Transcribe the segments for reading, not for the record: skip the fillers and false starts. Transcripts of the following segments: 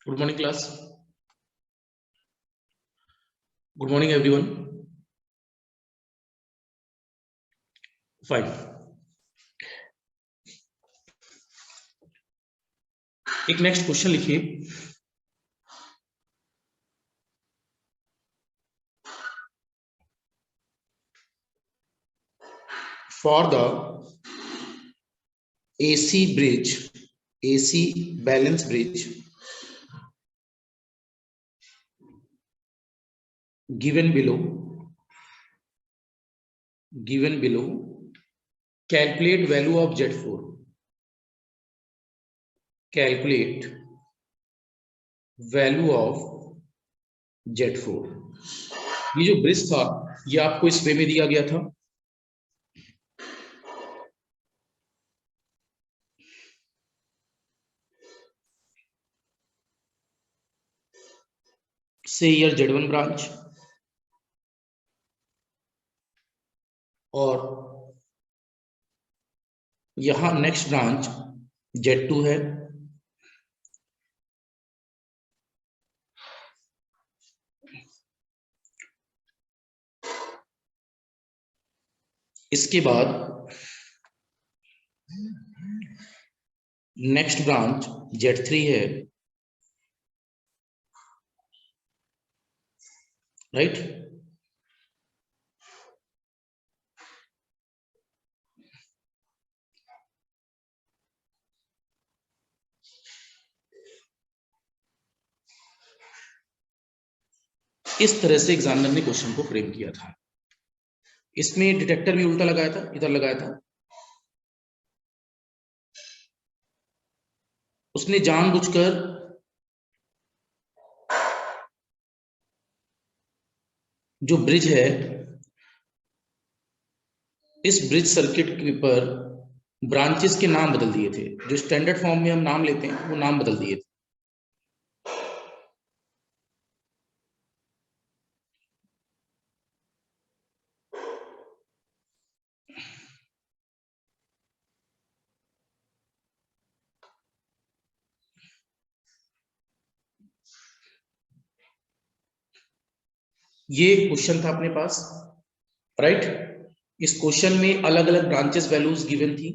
Good morning, class. Good morning, everyone. Fine. एक next question लिखिए. For the AC bridge, AC balance bridge given below, calculate value of Z4. Calculate value of Z4. ये जो bridge था ये आपको इस वे में दिया गया था. से ईयर Z1 ब्रांच और यहां नेक्स्ट ब्रांच Z2 है. इसके बाद नेक्स्ट ब्रांच Z3 है. राइट. इस तरह से एग्जामिनर ने क्वेश्चन को फ्रेम किया था. इसमें डिटेक्टर भी उल्टा लगाया था, इधर लगाया था. उसने जानबूझकर जो ब्रिज है इस ब्रिज सर्किट पर ब्रांचेस के नाम बदल दिए थे. जो स्टैंडर्ड फॉर्म में हम नाम लेते हैं वो नाम बदल दिए थे. ये क्वेश्चन था अपने पास. राइट. इस क्वेश्चन में अलग अलग ब्रांचेस वैल्यूज गिवन थी.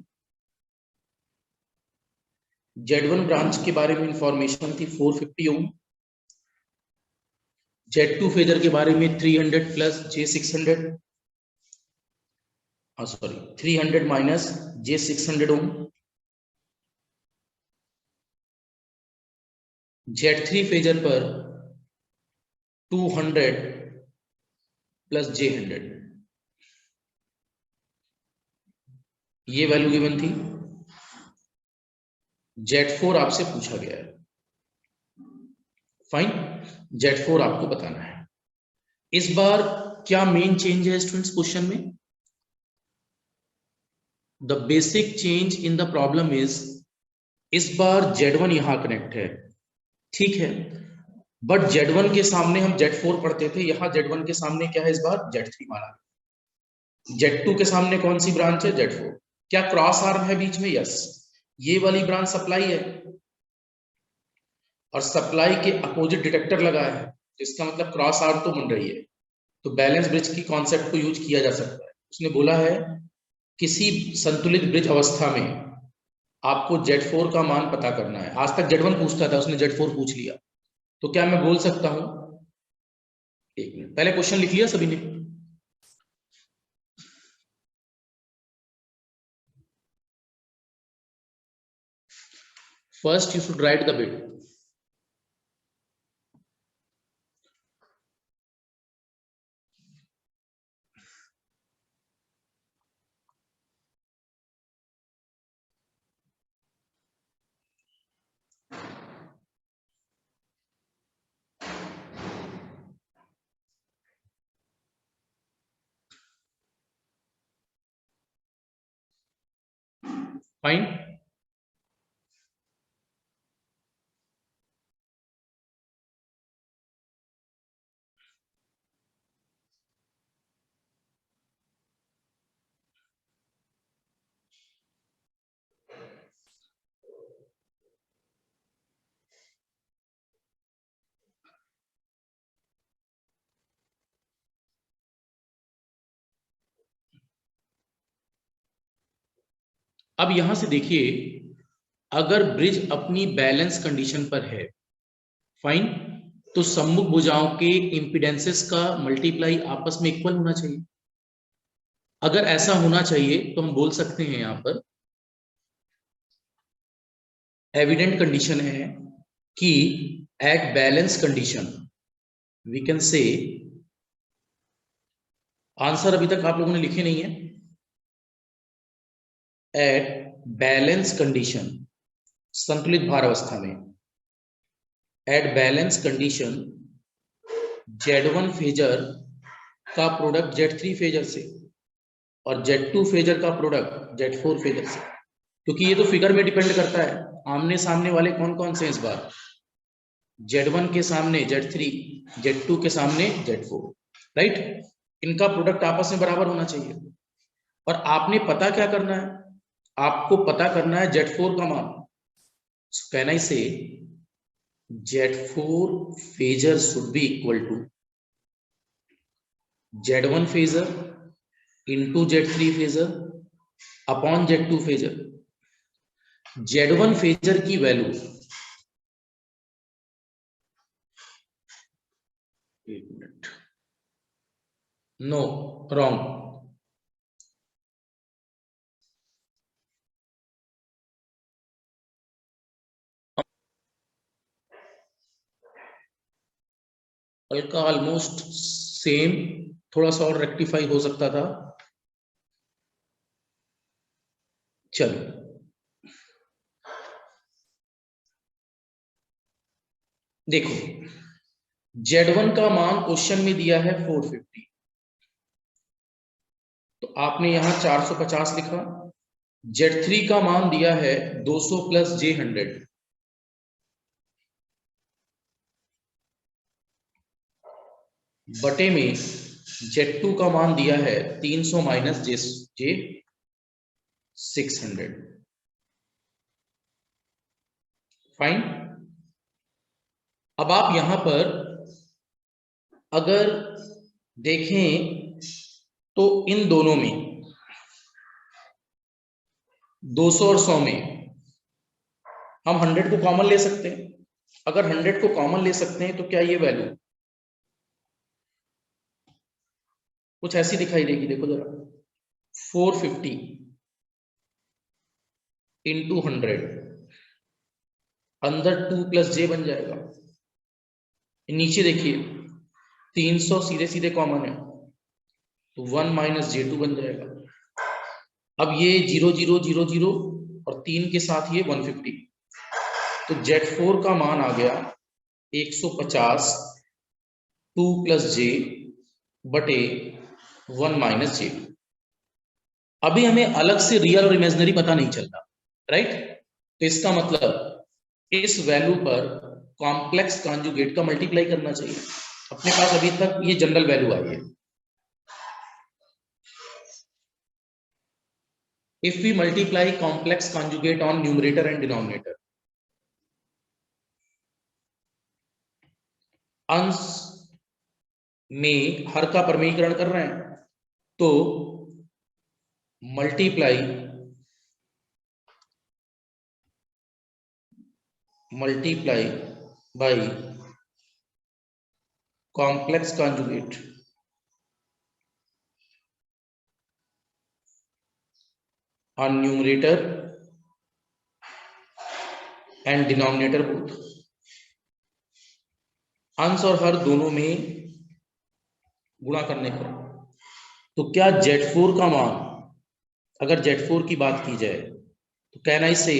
Z1 ब्रांच के बारे में इंफॉर्मेशन थी 450 ओम. Z2 फेजर के बारे में 300 plus J600, sorry 300 minus J600 ओम. Z3 फेजर पर 200 प्लस J100 ये वैल्यू गिवन थी. Z4 आपसे पूछा गया है. फाइन. Z4 आपको बताना है. इस बार क्या मेन चेंज है स्टूडेंट्स क्वेश्चन में? The basic change in the problem is इस बार Z1 यहां कनेक्ट है. ठीक है. बट Z1 के सामने हम Z4 पढ़ते थे. यहां Z1 के सामने क्या है इस बार? Z3 माना. Z2 के सामने कौन सी ब्रांच है? Z4. क्या क्रॉस आर्म है बीच में? यस. ये वाली ब्रांच सप्लाई है और सप्लाई के अपोजिट डिटेक्टर लगा है. इसका मतलब क्रॉस आर्म तो बन रही है. तो बैलेंस ब्रिज की कॉन्सेप्ट को यूज किया जा सकता है. उसने बोला है किसी संतुलित ब्रिज अवस्था में आपको Z4 का मान पता करना है. आज तक Z1 पूछता था, उसने Z4 पूछ लिया. तो क्या मैं बोल सकता हूं? एक मिनट, पहले क्वेश्चन लिख लिया सभी ने? First you should write the bit. Fine. अब यहां से देखिए, अगर ब्रिज अपनी बैलेंस कंडीशन पर है, फाइन, तो सम्मुख भुजाओं के इंपिडेंसेस का मल्टीप्लाई आपस में इक्वल होना चाहिए। अगर ऐसा होना चाहिए तो हम बोल सकते हैं यहां पर एविडेंट कंडीशन है कि at balance condition we can say, answer अभी तक आप लोगों ने लिखे नहीं है, एट बैलेंस कंडीशन, संतुलित भार अवस्था में, at balance condition Z1 phasor का प्रोडक्ट Z3 फेजर से और Z2 फेजर का प्रोडक्ट Z4 फेजर से, क्योंकि ये तो फिगर में डिपेंड करता है, आमने सामने वाले कौन कौन से इस बार, Z1 के सामने Z3, Z2 के सामने Z4, राइट। इनका प्रोडक्ट आपस में बराबर होना चाहिए। और आपने पता क्या करना है, आपको पता करना है Z4 का मान। Can I say Z4 phasor should be equal to Z1 phasor into Z3 phasor upon Z2 phasor. Z1 phasor की वैल्यू, एक मिनट, नो रॉन्ग, हल्का ऑलमोस्ट सेम, थोड़ा सा और रेक्टिफाई हो सकता था। चलो, देखो Z1 का मान क्वेश्चन में दिया है 450, तो आपने यहां 450 लिखा। Z3 का मान दिया है 200 प्लस J100, बटे में Z2 का मान दिया है 300 माइनस J600, फाइन। अब आप यहां पर अगर देखें तो इन दोनों में 200 और 100 में हम 100 को कॉमन ले सकते हैं। अगर 100 को कॉमन ले सकते हैं तो क्या ये वैल्यू कुछ ऐसी दिखाई देगी, देखो जरा, 450 इंटू 100, अंदर 2 प्लस जे बन जाएगा, नीचे देखिए 300 सीधे सीधे कॉमन है तो 1 माइनस J2 बन जाएगा। अब ये 0 0 0 0 और 3 के साथ ये 150, तो Z4 का मान आ गया 150 2 प्लस जे बटे 1 माइनस J2। अभी हमें अलग से रियल और इमेजिनरी पता नहीं चल रहा, राइट। तो इसका मतलब इस वैल्यू पर कॉम्प्लेक्स कॉन्जुगेट का मल्टीप्लाई करना चाहिए। अपने पास अभी तक ये जनरल वैल्यू आई है। If we multiply complex conjugate on numerator and denominator, अंश में हर का परमीकरण कर रहे हैं तो multiply by complex conjugate on numerator and denominator both. अंश और हर दोनों में गुणा करने पर, तो क्या Z4 का मान, अगर Z4 की बात की जाए तो कैन आई से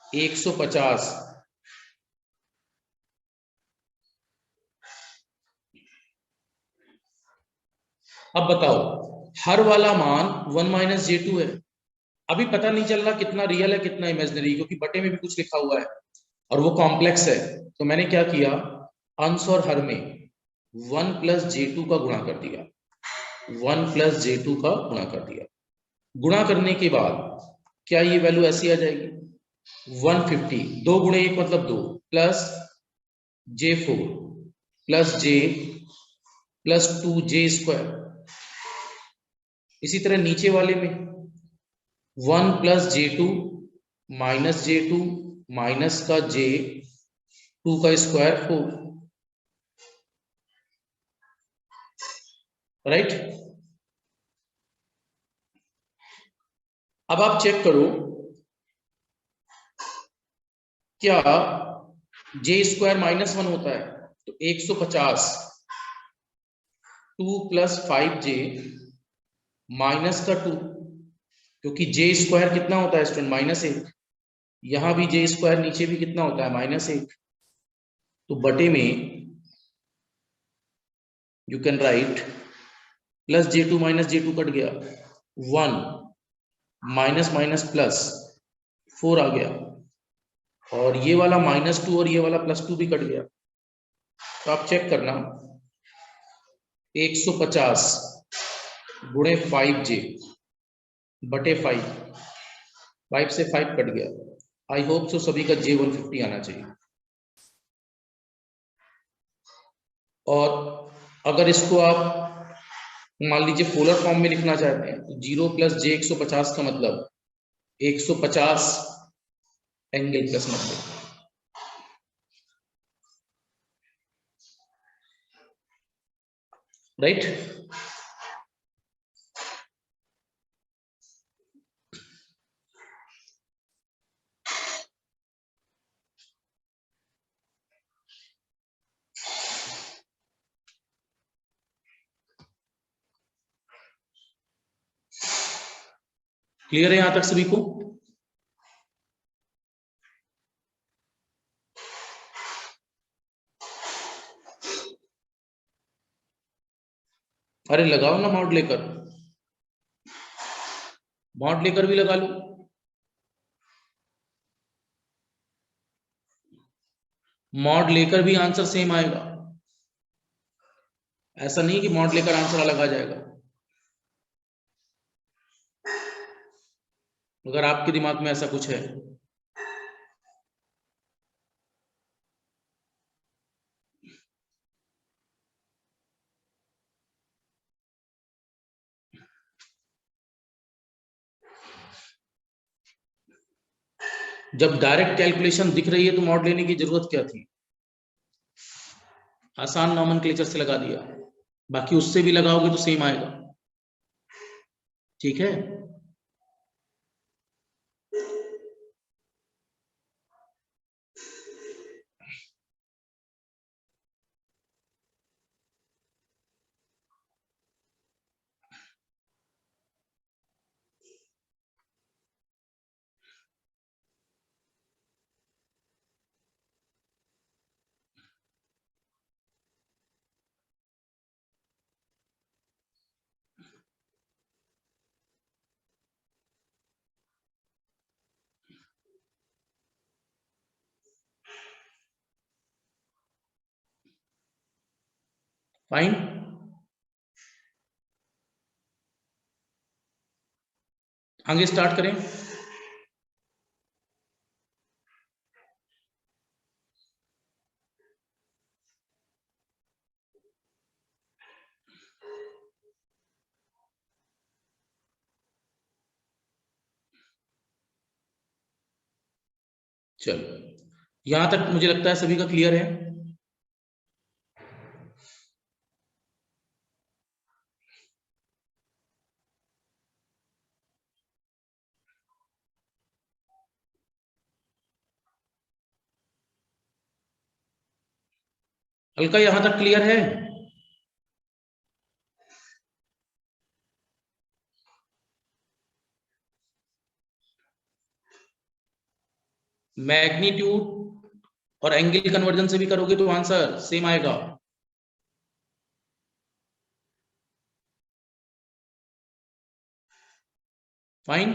150 अब बताओ, हर वाला मान 1 माइनस J2 है। अभी पता नहीं चल रहा कितना रियल है कितना इमेजिनरी, क्योंकि बटे में भी कुछ लिखा हुआ है और वो कॉम्प्लेक्स है। तो मैंने क्या किया, अंश और हर में 1 प्लस J2 का गुणा कर दिया, 1 प्लस J2 का गुणा कर दिया। गुणा करने के बाद क्या ये वैल्यू ऐसी आ जाएगी, 150 2 गुणे 1 मतलब 2 plus J4 plus J plus 2J square. इसी तरह नीचे वाले में 1 plus J2 minus J2 minus का J2 का स्क्वायर 4, राइट। अब आप चेक करो क्या J स्क्वायर माइनस 1 होता है, तो 150 2 प्लस 5J माइनस का 2, क्योंकि J स्क्वायर कितना होता है स्टूडेंट, -1। यहां भी J स्क्वायर नीचे भी कितना होता है, -1। तो बटे में you can write plus J2 minus J2 cut गया, 1 माइनस माइनस प्लस 4 आ गया, और ये वाला -2 और ये वाला +2 भी कट गया। तो आप चेक करना 150 गुणे 5J बटे 5 से 5 कट गया। आई होप सो सभी का J 150 आना चाहिए। और अगर इसको आप मान लीजिए पोलर फॉर्म में लिखना चाहते हैं तो 0 प्लस J 150 का मतलब 150 एंगल प्लस 90, राइट। क्लियर है यहां तक सभी को? अरे लगाओ ना मॉड लेकर, मॉड लेकर भी लगा लो। मॉड लेकर भी आंसर सेम आएगा, ऐसा नहीं कि मॉड लेकर आंसर अलग आ जाएगा। अगर आपके दिमाग में ऐसा कुछ है जब डायरेक्ट कैलकुलेशन दिख रही है तो मॉड लेने की जरूरत क्या थी, आसान नॉमेनक्लेचर से लगा दिया, बाकी उससे भी लगाओगे तो सेम आएगा, ठीक है। फाइन, आगे स्टार्ट करें। चलो यहां तक मुझे लगता है सभी का क्लियर है। हल्का यहां तक क्लियर है? मैग्नीट्यूड और एंगल कन्वर्जन से भी करोगे तो आंसर सेम आएगा। फाइन,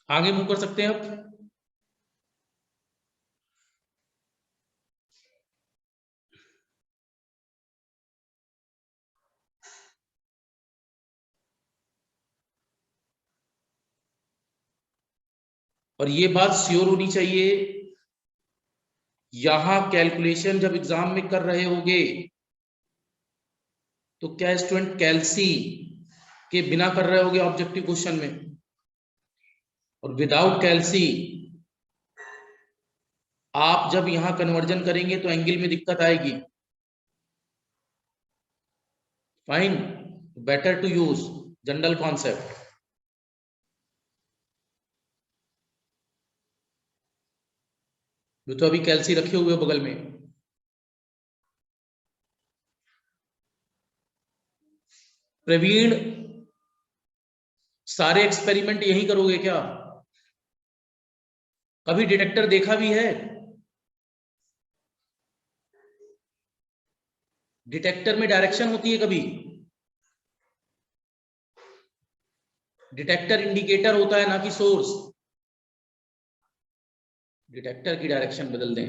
आगे मूव कर सकते हैं अब। और ये बात श्योर होनी चाहिए, यहां कैलकुलेशन जब एग्जाम में कर रहे होगे तो क्या स्टूडेंट कैल्सी के बिना कर रहे होगे ऑब्जेक्टिव क्वेश्चन में, और विदाउट कैल्सी आप जब यहां कन्वर्जन करेंगे तो एंगल में दिक्कत आएगी। Fine, better to use general concept. तो अभी कैल्सी रखे हुए बगल में, प्रवीण सारे एक्सपेरिमेंट यही करोगे क्या? कभी डिटेक्टर देखा भी है? डिटेक्टर में डायरेक्शन होती है कभी? डिटेक्टर इंडिकेटर होता है ना कि सोर्स। डिटेक्टर की डायरेक्शन बदल दें।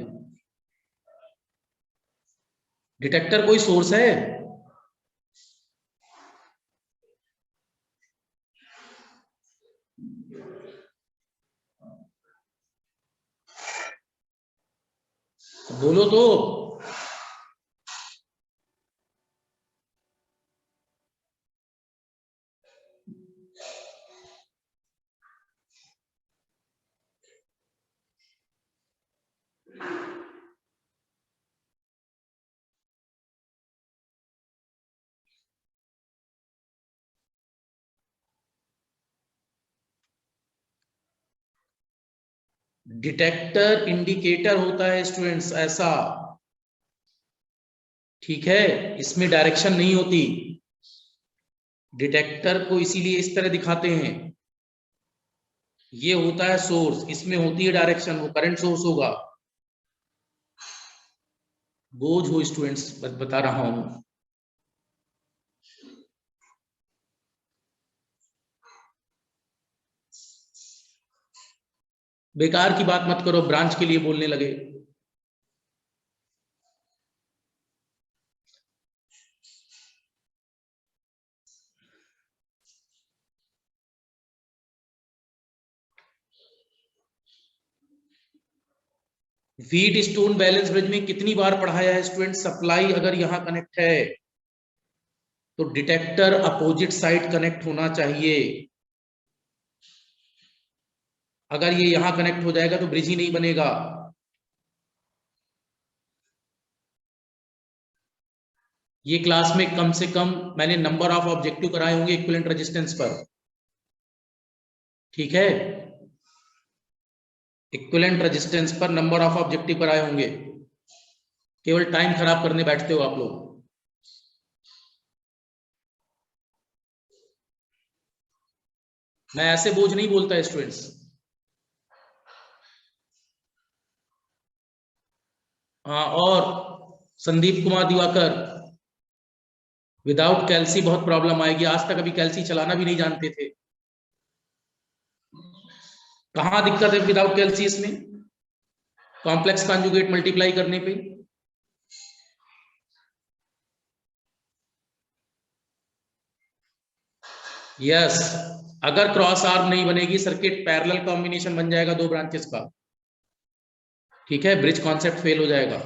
डिटेक्टर कोई सोर्स है? बोलो तो। डिटेक्टर इंडिकेटर होता है स्टूडेंट्स, ऐसा। ठीक है, इसमें डायरेक्शन नहीं होती। डिटेक्टर को इसीलिए इस तरह दिखाते हैं। ये होता है सोर्स, इसमें होती है डायरेक्शन, वो करंट सोर्स होगा। बोझ हो स्टूडेंट्स, बता रहा हूं। बेकार की बात मत करो, ब्रांच के लिए बोलने लगे। व्हीट स्टोन बैलेंस ब्रिज में कितनी बार पढ़ाया है स्टूडेंट? सप्लाई अगर यहां कनेक्ट है तो डिटेक्टर अपोजिट साइड कनेक्ट होना चाहिए। अगर ये यहां कनेक्ट हो जाएगा तो ब्रिज ही नहीं बनेगा। ये क्लास में कम से कम मैंने नंबर ऑफ ऑब्जेक्टिव कराए होंगे इक्विवेलेंट रेजिस्टेंस पर। ठीक है, इक्विवेलेंट रेजिस्टेंस पर नंबर ऑफ ऑब्जेक्टिव कराए होंगे। केवल टाइम खराब करने बैठते हो आप लोग। मैं ऐसे बोझ नहीं बोलता स्टूडेंट्स। हाँ, और संदीप कुमार दिवाकर, विदाउट कैल्सी बहुत प्रॉब्लम आएगी। आज तक अभी कैल्सी चलाना भी नहीं जानते थे। कहां दिक्कत है विदाउट कैल्सी? इसमें कॉम्प्लेक्स कॉन्जुगेट मल्टीप्लाई करने पे। यस, अगर क्रॉस आर्म नहीं बनेगी, सर्किट पैरेलल कॉम्बिनेशन बन जाएगा दो ब्रांचेस का। ठीक है, ब्रिज कॉन्सेप्ट फेल हो जाएगा,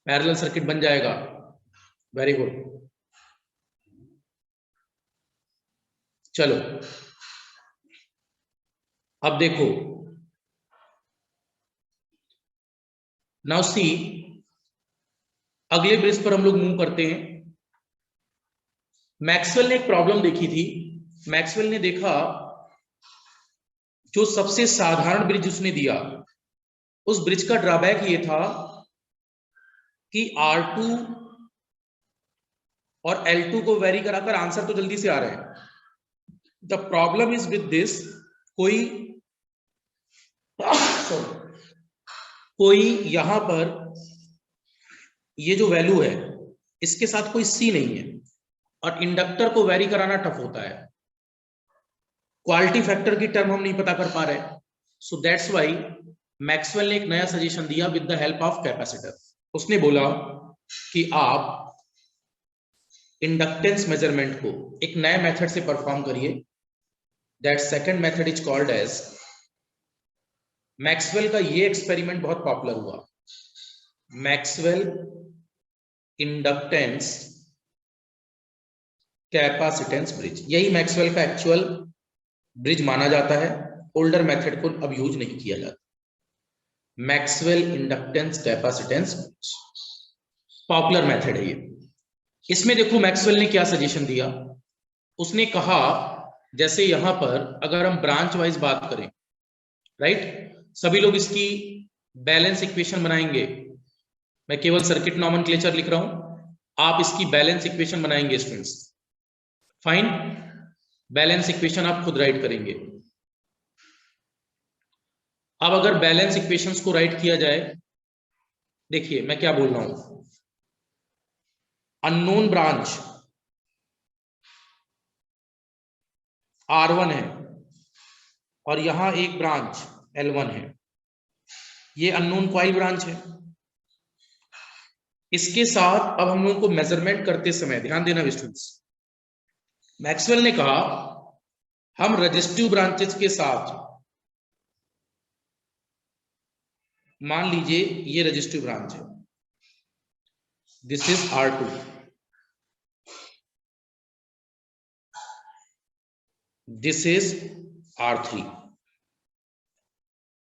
पैरेलल सर्किट बन जाएगा। Very good. चलो अब देखो, नाउ सी, अगले ब्रिज पर हम लोग मूव करते हैं। मैक्सवेल ने एक प्रॉब्लम देखी थी। मैक्सवेल ने देखा, जो सबसे साधारण ब्रिज उसने दिया, उस ब्रिज का ड्रॉबैक ये था कि R2 और L2 को वेरी कराकर आंसर तो जल्दी से आ रहे हैं। The problem is with this, कोई यहां पर ये जो वैल्यू है इसके साथ कोई C नहीं है, और इंडक्टर को वेरी कराना टफ होता है। क्वालिटी फैक्टर की टर्म हम नहीं पता कर पा रहे। सो दैट्स व्हाई मैक्सवेल ने एक नया सजेशन दिया with the help of capacitor. उसने बोला कि आप इंडक्टेंस मेजरमेंट को एक नए मेथड से परफॉर्म करिए। That second method is called as, Maxwell का ये एक्सपेरिमेंट बहुत पॉपुलर हुआ, मैक्सवेल इंडक्टेंस कैपेसिटेंस ब्रिज, यही मैक्सवेल का एक्चुअल ब्रिज माना जाता है। ओल्डर मेथड को अब यूज नहीं किया जाता। Maxwell inductance capacitance bridge popular method है ये। इसमें देखो मैक्सवेल ने क्या सजेशन दिया। उसने कहा जैसे यहां पर अगर हम ब्रांच वाइज बात करें, राइट, सभी लोग इसकी बैलेंस इक्वेशन बनाएंगे। मैं केवल सर्किट नॉमेनक्लेचर लिख रहा हूं, आप इसकी बैलेंस इक्वेशन बनाएंगे स्टूडेंट्स। फाइन, बैलेंस इक्वेशन आप खुद राइट करेंगे। अब अगर बैलेंस इक्वेशंस को राइट किया जाए, देखिए मैं क्या बोल रहा हूं, अननोन ब्रांच R1 है और यहां एक ब्रांच L1 है, ये अननोन कॉइल ब्रांच है। इसके साथ अब हम लोगों को मेजरमेंट करते समय ध्यान देना स्टूडेंट्स, मैक्सवेल ने कहा हम रेजिस्टिव ब्रांचेस के साथ, मान लीजिए ये रेजिस्टिव ब्रांच है, this is R2, this is R3,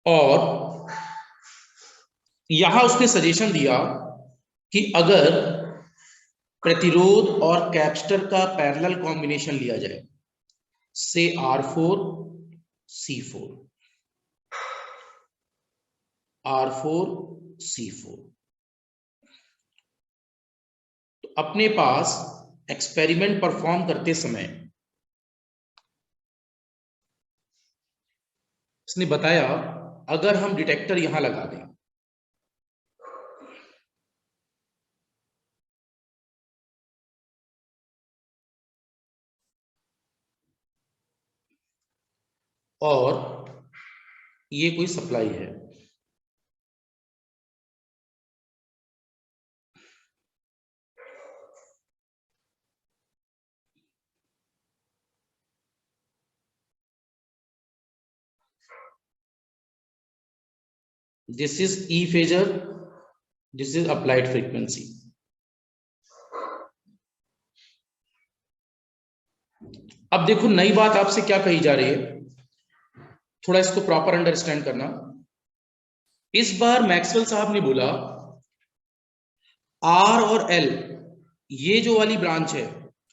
और यहां उसने सजेशन दिया कि अगर प्रतिरोध और कैपेसिटर का पैरेलल कॉम्बिनेशन लिया जाए, से R4 C4, R4 C4, तो अपने पास एक्सपेरिमेंट परफॉर्म करते समय इसने बताया अगर हम डिटेक्टर यहां लगा दें, और ये कोई सप्लाई है, this is E phasor, this is applied frequency. अब देखो नई बात आपसे क्या कही जा रही है, थोड़ा इसको प्रॉपर अंडरस्टैंड करना। इस बार मैक्सवेल साहब ने बोला R और L, ये जो वाली ब्रांच है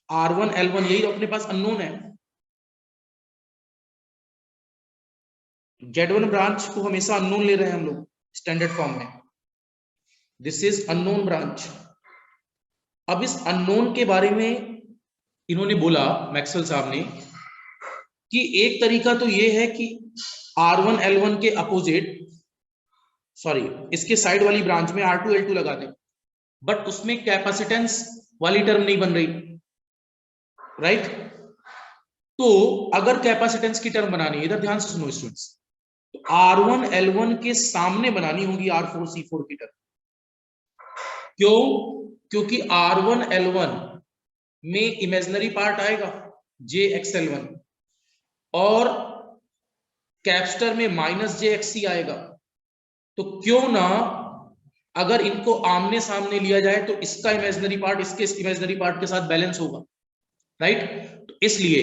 R1 L1, यही तो अपने पास अननोन है। Z1 ब्रांच को हमेशा अननोन ले रहे हैं हम लोग स्टैंडर्ड फॉर्म में, दिस इज अननोन ब्रांच। अब इस अननोन के बारे में इन्होंने बोला, मैक्सवेल साहब ने, कि एक तरीका तो ये है कि R1 L1 के अपोजिट, सॉरी इसके साइड वाली ब्रांच में R2 L2 लगा दें, बट उसमें कैपेसिटेंस वाली टर्म नहीं बन रही, राइट। तो अगर कैपेसिटेंस की टर्म बनानी है, इधर ध्यान से सुनो स्टूडेंट्स, तो R1 L1 के सामने बनानी होगी R4 C4 की टर्म। क्यों? क्योंकि R1 L1 में इमेजिनरी पार्ट आएगा JXL1, और कैपेसिटर में -JXC आएगा। तो क्यों ना अगर इनको आमने सामने लिया जाए तो इसका इमेजिनरी पार्ट इसके इमेजिनरी पार्ट के साथ बैलेंस होगा, राइट। तो इसलिए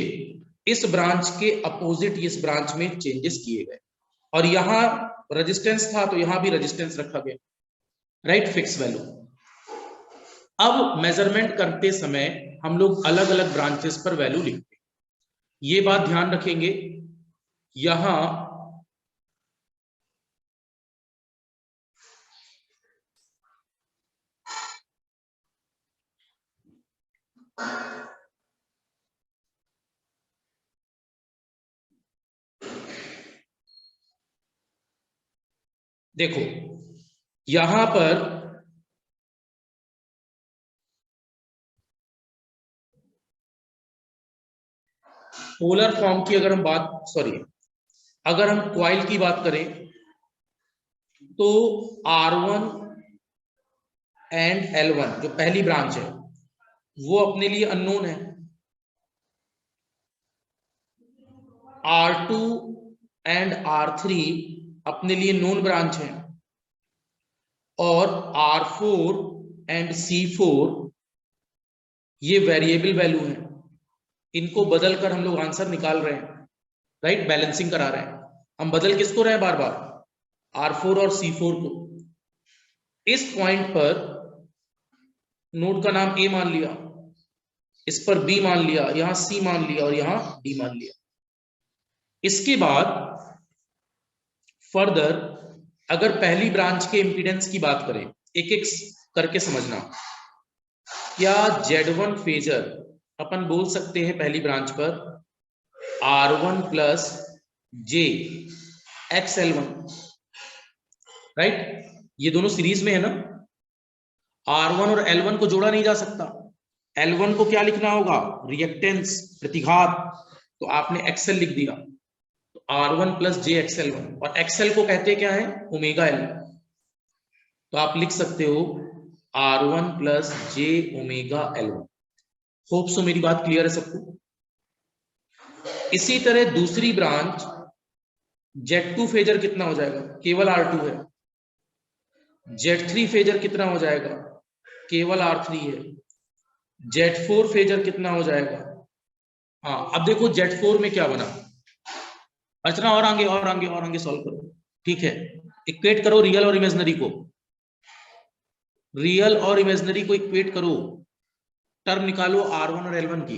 इस ब्रांच के अपोजिट इस ब्रांच में चेंजेस किए गए, और यहां रेजिस्टेंस था तो यहां भी रेजिस्टेंस रखा गया, राइट, फिक्स वैल्यू। अब मेजरमेंट करते समय हम लोग अलग अलग ब्रांचेस पर वैल्यू लिखते हैं, ये बात ध्यान रखेंगे। यहां देखो, यहां पर पोलर फॉर्म की अगर हम बात, सॉरी अगर हम कॉइल की बात करें तो R1 एंड L1 जो पहली ब्रांच है वो अपने लिए अननोन है, R2 एंड R3 अपने लिए नोन ब्रांच है, और R4 एंड C4 ये वेरिएबल वैल्यू है। इनको बदल कर हम लोग आंसर निकाल रहे हैं, राइट, बैलेंसिंग करा रहे हैं। हम बदल किसको रहे हैं बार बार, R4 और C4 को। इस पॉइंट पर नोड का नाम A मान लिया, इस पर B मान लिया, यहां C मान लिया और यहां D मान लिया। इसके बाद फर्दर अगर पहली ब्रांच के इंपीडेंस की बात करें, एक एक करके समझना। क्या Z1 फेजर अपन बोल सकते हैं पहली ब्रांच पर R1 plus J XL1, right, ये दोनों सीरीज में है ना। R1 और L1 को जोड़ा नहीं जा सकता। L1 को क्या लिखना होगा, रिएक्टेंस, प्रतिघात, तो आपने XL लिख दिया, तो R1 प्लस J XL1, और XL को कहते क्या है, ओमेगा L, तो आप लिख सकते हो R1 plus J omega L1। Hope so मेरी बात क्लियर है सबको। इसी तरह दूसरी ब्रांच Z2 फेजर कितना हो जाएगा, केवल R2 है। Z3 फेजर कितना हो जाएगा, केवल R3 है। Z4 फेजर कितना हो जाएगा, हाँ अब देखो Z4 में क्या बना, अर्चना और आगे और आगे और आगे सॉल्व करो, ठीक है। इक्वेट करो रियल और इमेजिनरी को, रियल और इमेजिनरी को इक्वेट करो, टर्म निकालो R1 और L1 की,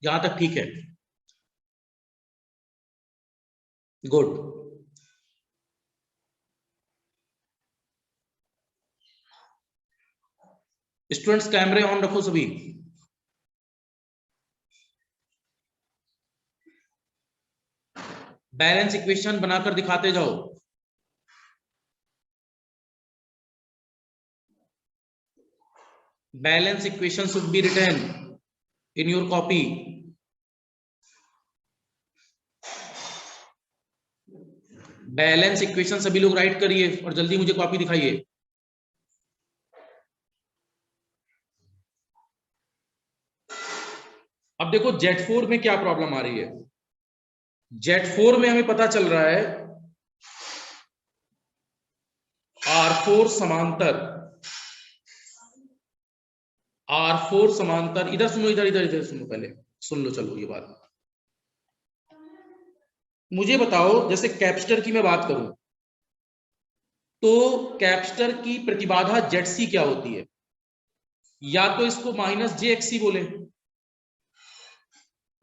यहां तक ठीक है, गुड। स्टूडेंट्स कैमरे ऑन रखो सभी। बैलेंस इक्वेशन बनाकर दिखाते जाओ। Balance equation should be written in your copy. Balance equation सभी लोग राइट करिए और जल्दी मुझे कॉपी दिखाइए। अब देखो Z4 में क्या प्रॉब्लम आ रही है। Z4 में हमें पता चल रहा है R4 समांतर, R4 समांतर, इधर सुनो, इधर इधर इधर सुनो, पहले सुन लो, चलो ये बात मुझे बताओ। जैसे कैपेसिटर की मैं बात करूं तो कैपेसिटर की प्रतिबाधा ZC क्या होती है, या तो इसको -JXC बोले,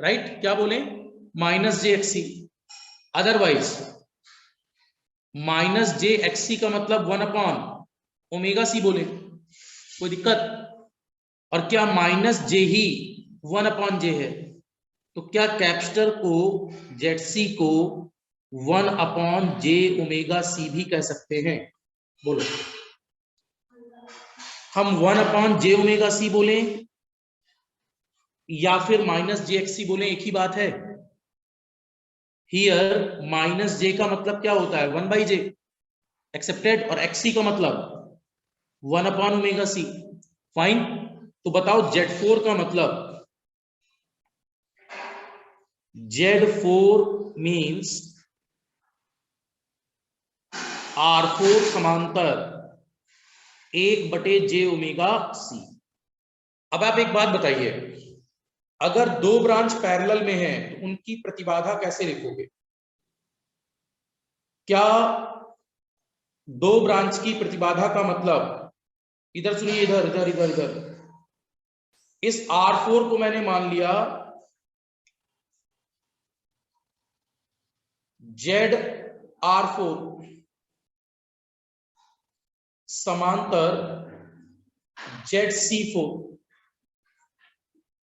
राइट, क्या बोले, -JXC, अदरवाइज -JXC का मतलब 1/ω/C बोले, कोई दिक्कत। और क्या -J ही 1/J है, तो क्या कैपेसिटर को ZC को 1/JωC भी कह सकते हैं, बोलो। हम 1/JωC बोले या फिर -JXC बोले, एक ही बात है। हियर -J का मतलब क्या होता है, 1/J, एक्सेप्टेड, और XC का मतलब 1/ωC, फाइन। तो बताओ Z4 का मतलब, Z4 मीन्स R4 समांतर 1/JωC। अब आप एक बात बताइए, अगर दो ब्रांच पैरेलल में है तो उनकी प्रतिबाधा कैसे लिखोगे। क्या दो ब्रांच की प्रतिबाधा का मतलब, इधर सुनिए, इधर इधर इधर इधर, इस R4 को मैंने मान लिया ZR4 समांतर ZC4।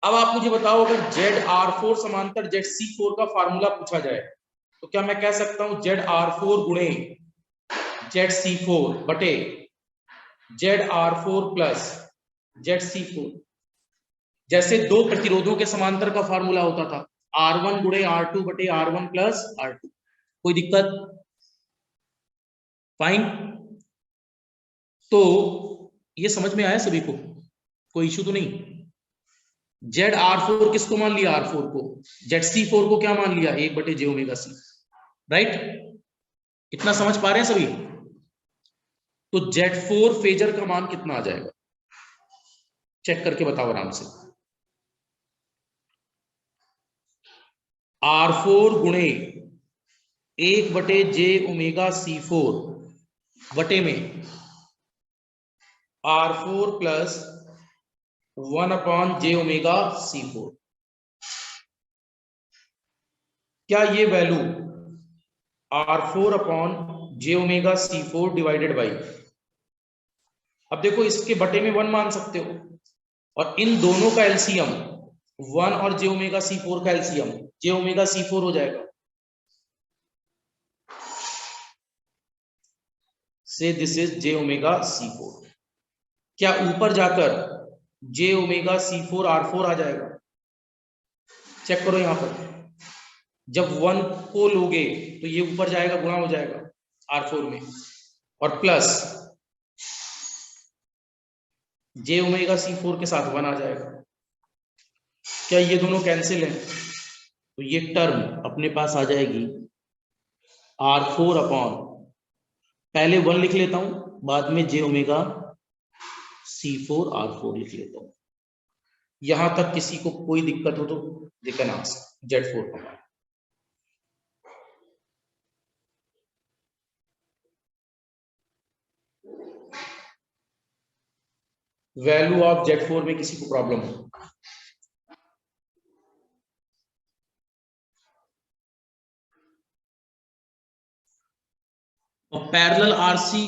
अब आप मुझे बताओ, अगर ZR4 समांतर ZC4 का फार्मूला पूछा जाए तो क्या मैं कह सकता हूं ZR4 गुणे ZC4 बटे ZR4 प्लस ZC4, जैसे दो प्रतिरोधों के समांतर का फार्मूला होता था, R1 गुणे R2 बटे R1 प्लस R2, कोई दिक्कत, फाइन। तो ये समझ में आया सभी को, कोई इशू तो नहीं। ZR4 किसको मान लिया, R4 को, ZC4 को क्या मान लिया, 1/JωC, राइट, इतना समझ पा रहे हैं सभी। तो Z4 फेजर का मान कितना आ जाएगा, चेक करके बताओ आराम से। R4 गुणे 1/j⍵C4 बटे में R4 प्लस 1/j⍵C4। क्या ये वैल्यू R4/j⍵C4 डिवाइडेड बाई, अब देखो इसके बटे में 1 मान सकते हो, और इन दोनों का एलसीएम 1 और j⍵C4 का एलसीएम j⍵C4 हो जाएगा। से दिस इज j⍵C4। क्या ऊपर जाकर j⍵C4 R4 आ जाएगा? चेक करो यहां पर, जब 1 को लोगे तो ये ऊपर जाएगा, गुणा हो जाएगा R4 में, और प्लस j⍵C4 के साथ 1 आ जाएगा। क्या ये दोनों कैंसिल हैं? तो ये टर्म अपने पास आ जाएगी R4 अपॉन, पहले 1 लिख लेता हूं, बाद में j⍵C4 R4 लिख लेता हूं। यहां तक किसी को कोई दिक्कत हो तो they can ask. Z4 command, value of Z4 में किसी को प्रॉब्लम हो? और पैरेलल आरसी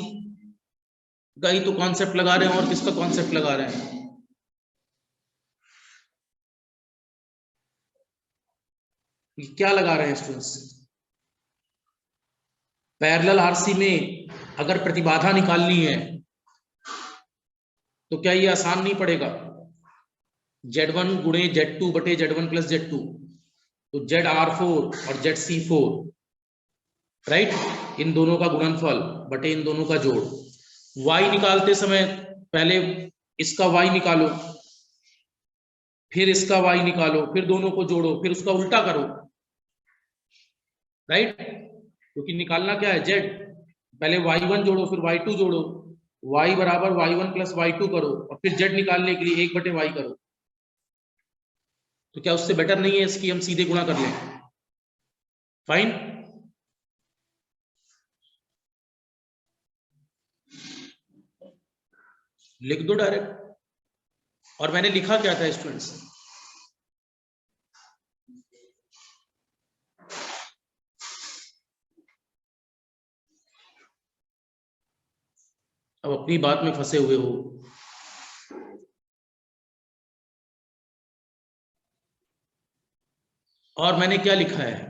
का ही तो कॉन्सेप्ट लगा रहे हैं, और किसका कॉन्सेप्ट लगा रहे हैं? क्या लगा रहे हैं स्टूडेंट्स? पैरेलल आरसी में अगर प्रतिबाधा निकालनी है तो क्या ये आसान नहीं पड़ेगा? Z1 गुणे Z2 बटे Z1 प्लस Z2, तो ZR4 और ZC4, राइट, इन दोनों का गुणनफल बटे इन दोनों का जोड़। y निकालते समय पहले इसका y निकालो, फिर इसका y निकालो, फिर दोनों को जोड़ो, फिर उसका उल्टा करो, राइट, क्योंकि निकालना क्या है? z, पहले y1 जोड़ो, फिर y2 जोड़ो, y बराबर y1 प्लस y2 करो, और फिर z निकालने के लिए 1/y करो। तो क्या उससे बेटर नहीं है इसकी हम सीधे गुणा कर लें? फाइन, लिख दो डायरेक्ट। और मैंने लिखा क्या था स्टूडेंट्स? अब अपनी बात में फंसे हुए हो। और मैंने क्या लिखा है?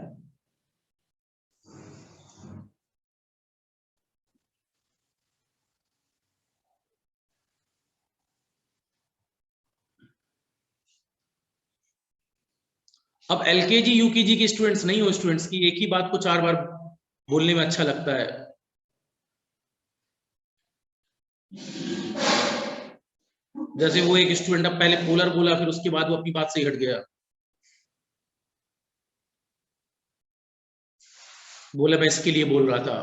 अब एलकेजी यूकेजी के स्टूडेंट्स नहीं हो, स्टूडेंट्स की एक ही बात को 4 बार बोलने में अच्छा लगता है। जैसे वो एक स्टूडेंट अब पहले पोलर बोला, फिर उसके बाद वो अपनी बात से हट गया, बोला मैं इसके लिए बोल रहा था।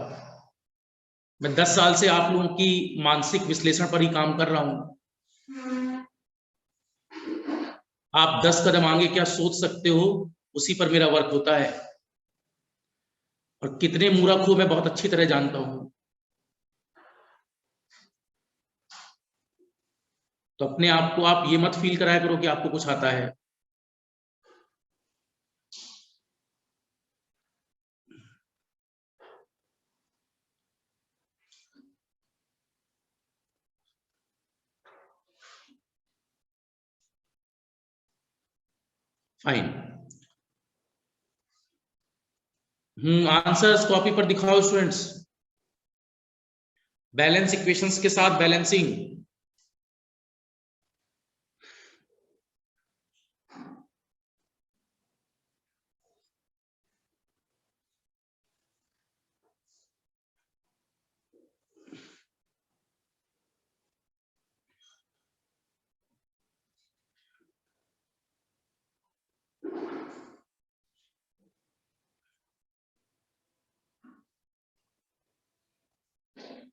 मैं 10 साल से आप लोगों की मानसिक विश्लेषण पर ही काम कर रहा हूं। आप 10 कदम आगे क्या सोच सकते हो, उसी पर मेरा वर्क होता है, और कितने मूर्ख हो मैं बहुत अच्छी तरह जानता हूं। तो अपने आप को आप ये मत फील कराया करो कि आपको कुछ आता है। फाइन, आंसर्स कॉपी पर दिखाओ स्टूडेंट्स। बैलेंस इक्वेशंस के साथ बैलेंसिंग।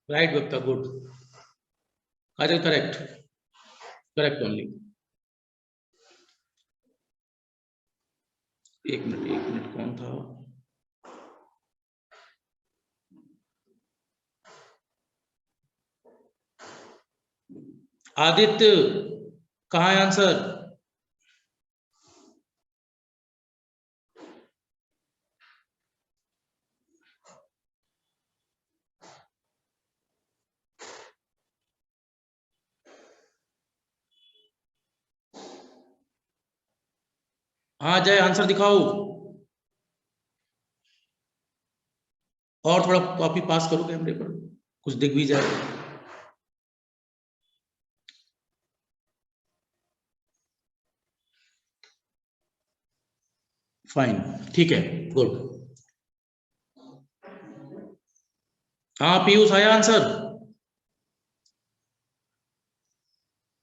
राइट बक्ता, good. Kajal, correct, correct only. एक मिनट कौन था? आदित्य, कहाँ है आंसर? हाँ जय, आंसर दिखाओ। और थोड़ा कॉपी पास करो कैमरे पर, कुछ दिख भी जाए। फाइन, ठीक है, गुड। हाँ पीयूष, आया आंसर?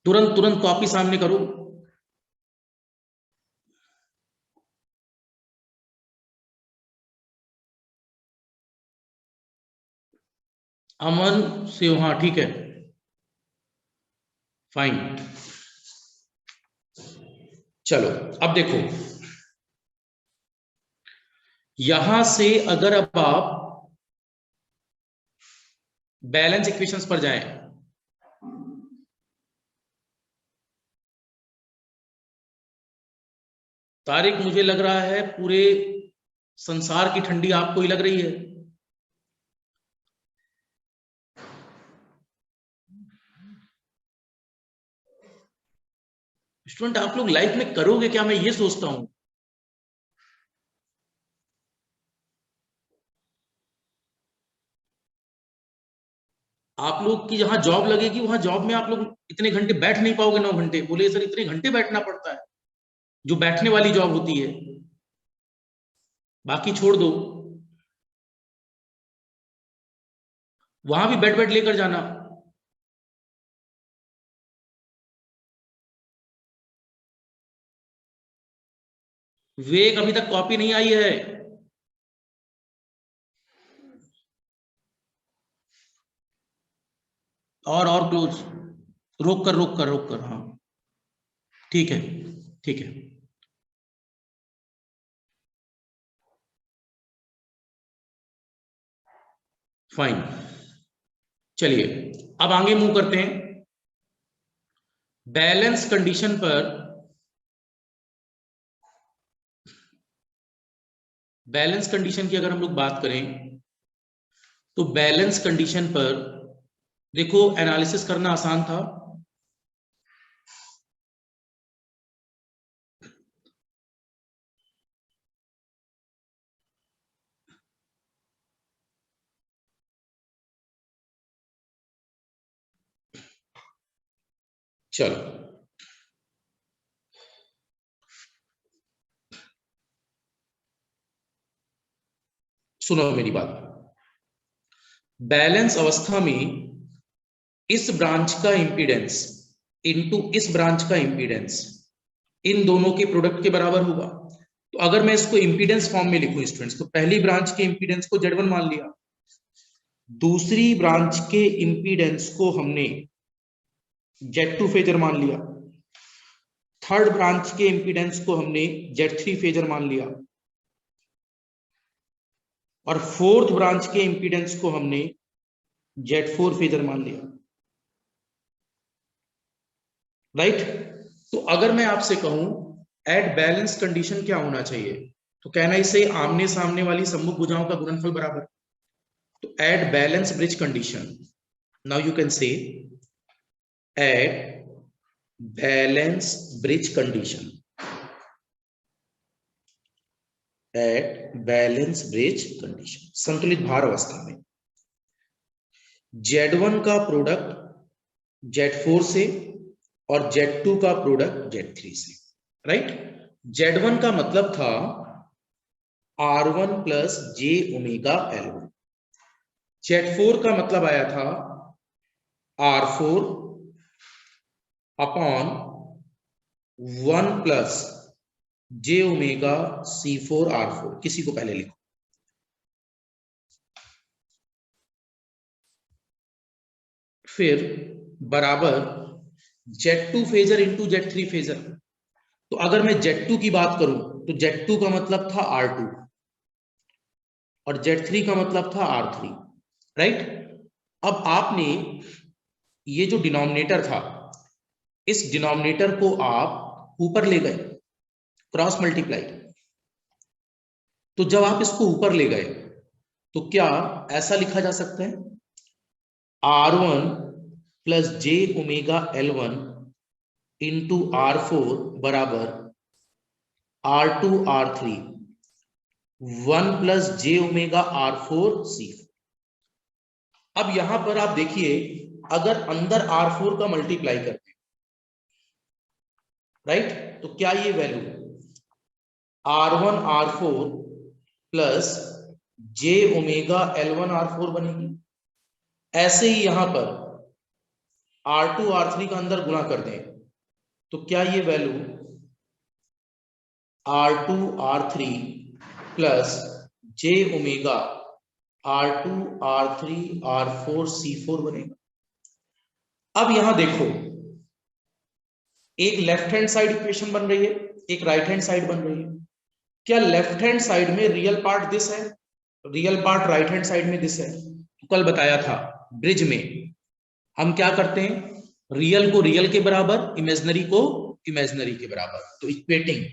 तुरंत तुरंत कॉपी सामने करो। अमन से, हाँ ठीक है, फाइन। चलो अब देखो, यहां से अगर अब आप बैलेंस इक्वेशंस पर जाएं, तारिक मुझे लग रहा है पूरे संसार की ठंडी आपको ही लग रही है। स्टूडेंट आप लोग लाइफ में करोगे क्या, मैं ये सोचता हूं। आप लोग की जहां जॉब लगेगी, वहां जॉब में आप लोग इतने घंटे बैठ नहीं पाओगे, 9 घंटे। बोले सर इतने घंटे बैठना पड़ता है? जो बैठने वाली जॉब होती है, बाकी छोड़ दो, वहां भी बेड बेड लेकर जाना। वेग अभी तक कॉपी नहीं आई है। और क्लोज, रोक कर, हाँ ठीक है, ठीक है, फाइन। चलिए अब आगे मूव करते हैं। बैलेंस कंडीशन पर, बैलेंस कंडीशन की अगर हम लोग बात करें, तो बैलेंस कंडीशन पर देखो एनालिसिस करना आसान था। चलो सुनो मेरी बात। बैलेंस अवस्था में इस ब्रांच का इंपीडेंस इनटू इस ब्रांच का इंपीडेंस, इन दोनों के प्रोडक्ट के बराबर होगा। तो अगर मैं इसको इंपीडेंस फॉर्म में लिखूं स्टूडेंट्स, तो पहली ब्रांच के इंपीडेंस को Z1 मान लिया, दूसरी ब्रांच के इंपीडेंस को हमने Z2 फेजर मान लिया, थर्ड ब्रांच के इंपीडेंस को हमने Z3 फेजर मान लिया, और फोर्थ ब्रांच के इंपीडेंस को हमने Z4 फेजर मान लिया। राइट? तो अगर मैं आपसे कहूं एट बैलेंस कंडीशन क्या होना चाहिए, तो कहना इसे आमने सामने वाली सम्मुख भुजाओं का गुणनफल बराबर। तो at balance bridge condition, now you can say at balance bridge condition, at balance bridge condition, संतुलित भार अवस्था में Z1 का प्रोडक्ट Z4 से और Z2 का प्रोडक्ट Z3 से। राइट? Z1 का मतलब था R1 plus J omega L1, Z4 का मतलब आया था R4 upon 1 plus J omega C4 R4। किसी को पहले लिखो। फिर बराबर Z2 phasor into Z3 phasor. तो अगर मैं Z2 की बात करूं तो Z2 का मतलब था R2 और Z3 का मतलब था R3, राइट। अब आपने ये जो डिनोमिनेटर था, इस डिनोमिनेटर को आप ऊपर ले गए, क्रॉस मल्टीप्लाई। तो जब आप इसको ऊपर ले गए तो क्या ऐसा लिखा जा सकता है, R1 plus j omega L1 into R4 बराबर R2 R3 1 plus j omega R4 C4। अब यहां पर आप देखिए, अगर अंदर R4 का मल्टीप्लाई करते हैं, राइट, तो क्या ये value R1 R4 plus j omega L1 R4 बनेगी। ऐसे ही यहां पर R2 R3 का अंदर गुणा कर दें तो क्या ये value R2 R3 plus j omega R2 R3 R4 C4 बनेगा। अब यहां देखो, एक लेफ्ट हैंड साइड इक्वेशन बन रही है, एक राइट हैंड साइड बन रही है। क्या लेफ्ट हैंड साइड में रियल पार्ट दिस है, real part right hand side में दिस है? तो कल बताया था ब्रिज में हम क्या करते हैं, रियल को रियल के बराबर, इमेजिनरी को इमेजिनरी के बराबर। तो equating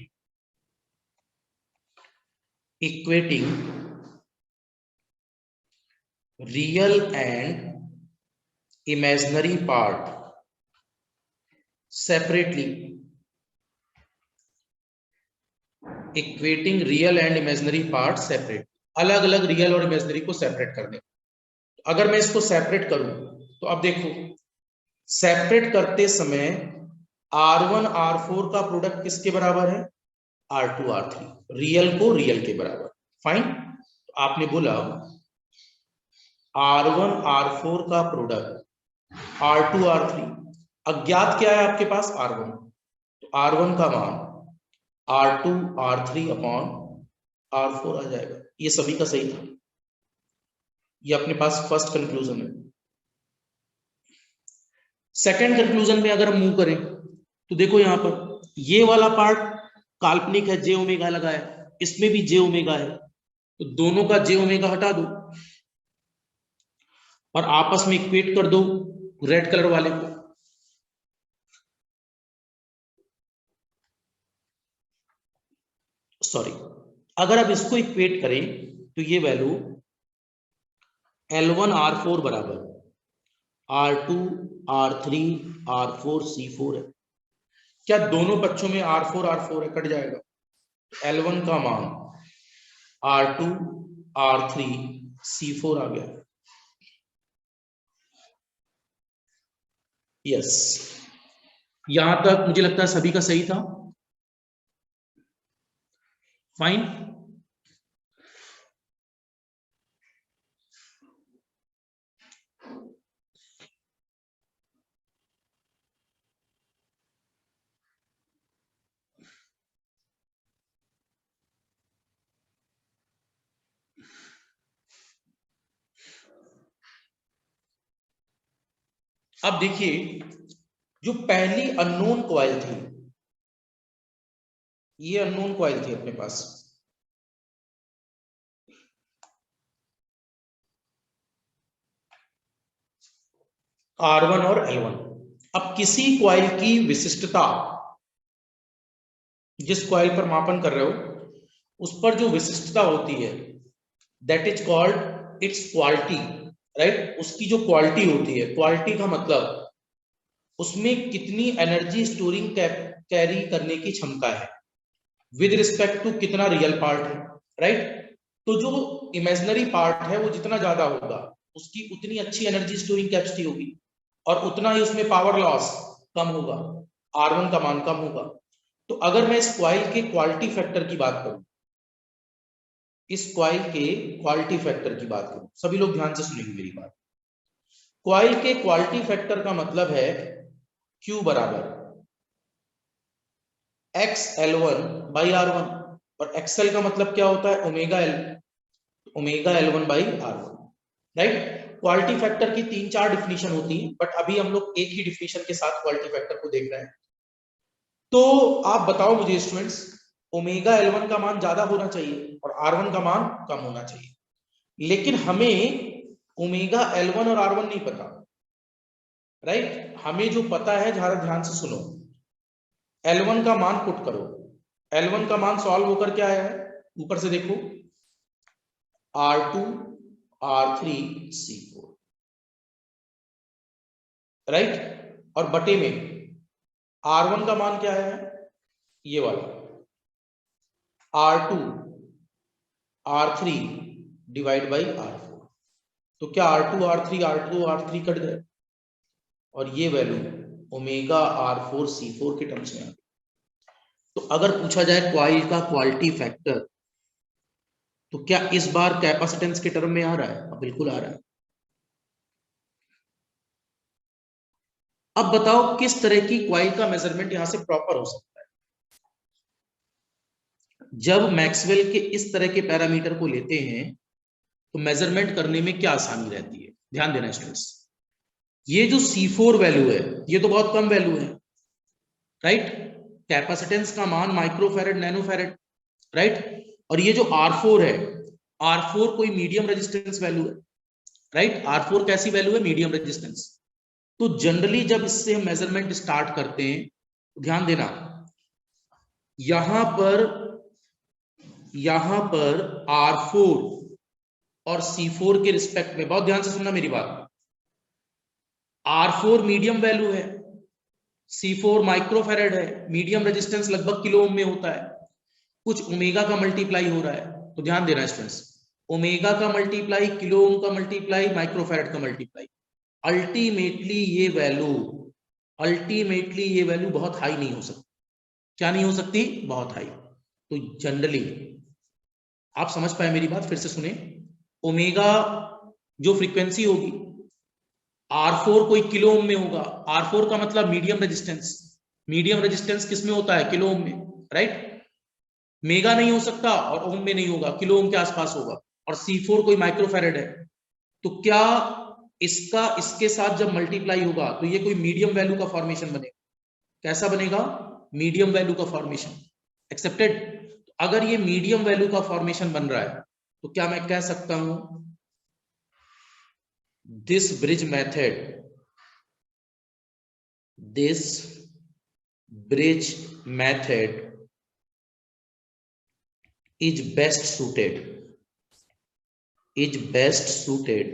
real and imaginary part separately, equating real and imaginary part separate, अलग अलग रियल और इमेजिनरी को सेपरेट कर दे। अगर मैं इसको सेपरेट करूं तो अब देखो, सेपरेट करते समय R1 R4 का प्रोडक्ट किसके बराबर है, R2 R3, रियल को रियल के बराबर। फाइन, तो आपने बोला R1 R4 का प्रोडक्ट R2 R3, अज्ञात क्या है आपके पास, R1, तो R1 का मान R2 R3 अपॉन R4 आ जाएगा। ये सभी का सही था, ये अपने पास फर्स्ट कंक्लूजन है। सेकंड कंक्लूजन में अगर हम मूव करें तो देखो यहां पर ये वाला पार्ट काल्पनिक है, जे ओमेगा लगा है, इसमें भी जे ओमेगा है, तो दोनों का जे ओमेगा हटा दो और आपस में इक्वेट कर दो रेड कलर वाले को। सॉरी, अगर आप इसको इक्वेट करें तो ये वैल्यू L1 R4 बराबर R2 R3 R4 C4 है। क्या दोनों पक्षों में R4 R4 है, कट जाएगा। L1 का मान R2 R3 C4 आ गया। यस, यहां तक मुझे लगता है सभी का सही था। फाइन, अब देखिए, जो पहली अननोन कॉइल थी, ये अननोन कॉइल थी अपने पास, R1 और L1। अब किसी कॉइल की विशिष्टता, जिस कॉइल पर मापन कर रहे हो उस पर जो विशिष्टता होती है, that is called its quality, right. उसकी जो क्वालिटी होती है, क्वालिटी का मतलब उसमें कितनी एनर्जी स्टोरिंग कैरी करने की क्षमता है विद रिस्पेक्ट टू कितना रियल पार्ट है, राइट। तो जो इमेजिनरी पार्ट है वो जितना ज्यादा होगा उसकी उतनी अच्छी एनर्जी स्टोरिंग कैपेसिटी होगी और उतना ही उसमें पावर लॉस कम होगा, R1 का मान कम होगा। तो अगर मैं इस कॉइल के क्वालिटी फैक्टर की बात करूं, इस कॉइल के क्वालिटी फैक्टर की बात करूं, सभी लोग ध्यान से सुनेंगे मेरी बात। कॉइल के क्वालिटी फैक्टर का मतलब है Q बराबर XL1 बाई R1, और XL का मतलब क्या होता है, omega L, omega L1 by R1, right. Quality factor की 3-4 डिफिनीशन होती है, बट अभी हम लोग एक ही डिफिनीशन के साथ क्वालिटी फैक्टर को देख रहे हैं। तो आप बताओ मुझे स्टूडेंट्स, ओमेगा L1 का मान ज्यादा होना चाहिए और R1 का मान कम होना चाहिए, लेकिन हमें ओमेगा L1 और R1 नहीं पता, राइट। हमें जो पता है, जरा ध्यान से सुनो, L1 का मान पुट करो, L1 का मान सॉल्व होकर क्या आया है, ऊपर से देखो, R2 R3 C4, राइट। और बटे में R1 का मान क्या है, ये वाला R2 R3 divide by R4। तो क्या R2 R3 कट गए और ये वैल्यू ओमेगा R4 C4 के टर्म्स में आ गई। तो अगर पूछा जाए कॉइल का क्वालिटी फैक्टर, तो क्या इस बार कैपेसिटेंस के टर्म में आ रहा है? बिल्कुल आ रहा है। अब बताओ किस तरह की कॉइल का मेजरमेंट यहां से प्रॉपर हो सकता है? जब मैक्सवेल के इस तरह के पैरामीटर को लेते हैं तो मेजरमेंट करने में क्या आसानी रहती है? ध्यान देना स्टूडेंट्स, ये जो C4 वैल्यू है ये तो बहुत कम वैल्यू है, राइट। कैपेसिटेंस का मान माइक्रोफैरेड नैनोफैरेड, राइट। और ये जो R4 है, R4 कोई मीडियम रेजिस्टेंस वैल्यू है, राइट। R4 कैसी वैल्यू है? Medium resistance. तो जनरली जब इससे हम मेजरमेंट स्टार्ट करते हैं तो ध्यान देना, यहां पर R4 और C4 के रिस्पेक्ट में, बहुत ध्यान से सुनना मेरी बात, R4 मीडियम वैल्यू है, C4 माइक्रोफैरेड है, मीडियम रेजिस्टेंस लगभग किलो ओम में होता है, कुछ ओमेगा का मल्टीप्लाई हो रहा है। तो ध्यान देना स्टूडेंट्स, ओमेगा का मल्टीप्लाई, किलो ओम का मल्टीप्लाई, माइक्रोफैरेड का मल्टीप्लाई, अल्टीमेटली ये वैल्यू बहुत हाई नहीं हो सकती। क्या नहीं हो सकती? बहुत हाई। तो जनरली आप समझ पाए मेरी बात? फिर से सुने, ओमेगा जो फ्रीक्वेंसी होगी, R4 कोई किलो ओम में होगा, R4 का मतलब मीडियम रेजिस्टेंस किस में होता है? किलो ओम में, राइट। मेगा नहीं हो सकता और ओम में नहीं होगा, किलो ओम के आसपास होगा। और C4 कोई माइक्रोफैरेड है। तो क्या इसका इसके साथ जब मल्टीप्लाई होगा तो ये कोई मीडियम वैल्यू का फॉर्मेशन बनेगा? कैसा बनेगा? मीडियम वैल्यू का फॉर्मेशन। एक्सेप्टेड? अगर ये मीडियम वैल्यू का फॉर्मेशन बन रहा है तो क्या मैं कह सकता हूं this bridge method is best suited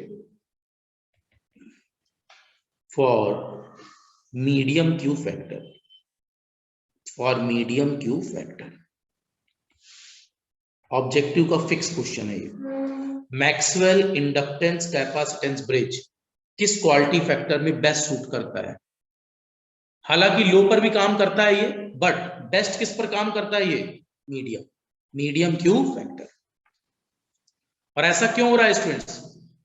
for medium Q factor, objective का फिक्स क्वेश्चन है ये। मैक्सवेल इंडक्टेंस कैपेसिटेंस ब्रिज किस क्वालिटी फैक्टर में बेस्ट सूट करता है? हालांकि लो पर भी काम करता है ये, बट बेस्ट किस पर काम करता है ये? Medium Q factor. और ऐसा क्यों हो रहा है स्टूडेंट्स?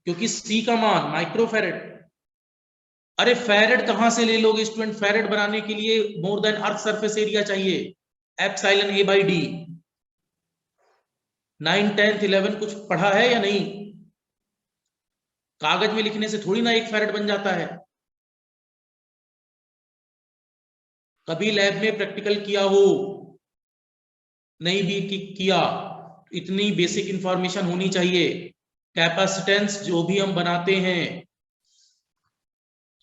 क्योंकि C का मान माइक्रोफैरेड। अरे फैरेड कहां से ले लोगे स्टूडेंट? फैरेड बनाने के लिए more than earth surface area चाहिए, एप्सिलॉन A/D। 9, 10, 11 कुछ पढ़ा है या नहीं? कागज में लिखने से थोड़ी ना एक फैरेड बन जाता है। कभी लैब में प्रैक्टिकल किया हो? नहीं भी किया, इतनी बेसिक इंफॉर्मेशन होनी चाहिए। कैपेसिटेंस जो भी हम बनाते हैं,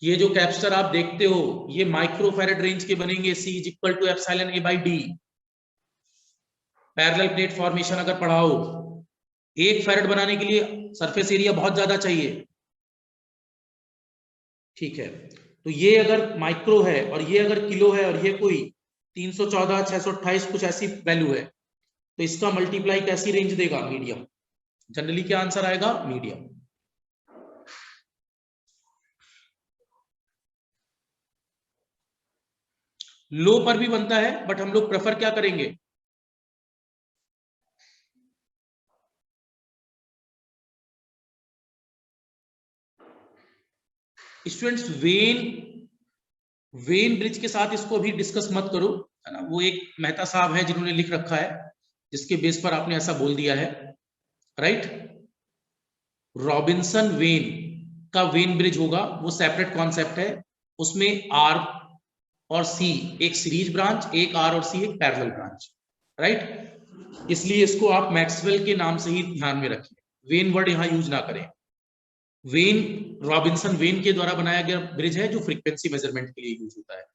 ये जो कैपेसिटर आप देखते हो ये माइक्रोफैरेड रेंज के बनेंगे। C is equal to epsilon A/D। Parallel plate formation अगर पढ़ाओ, एक फैरेड बनाने के लिए सरफेस एरिया बहुत ज्यादा चाहिए, ठीक है। तो ये अगर माइक्रो है और ये अगर किलो है और ये कोई 314, 628 कुछ ऐसी वैल्यू है, तो इसका मल्टीप्लाई कैसी रेंज देगा? मीडियम। जनरली क्या आंसर आएगा? मीडियम। लो पर भी बनता है, बट हम लोग प्रेफर क्या करेंगे? स्टूडेंट्स वेन ब्रिज के साथ इसको अभी डिस्कस मत करो, है ना। वो एक मेहता साहब है जिन्होंने लिख रखा है, जिसके बेस पर आपने ऐसा बोल दिया है, राइट। रॉबिन्सन वेन का वेन ब्रिज होगा, वो सेपरेट कॉन्सेप्ट है। उसमें R और C एक सीरीज ब्रांच, एक R और C एक पैरेलल ब्रांच। राइट। इसलिए इसको आप मैक्सवेल के नाम से ही ध्यान में रखिए, वेन वर्ड यहां यूज ना करें। वेन रॉबिन्सन वेन के द्वारा बनाया गया ब्रिज है जो फ्रीक्वेंसी मेजरमेंट के लिए यूज होता है।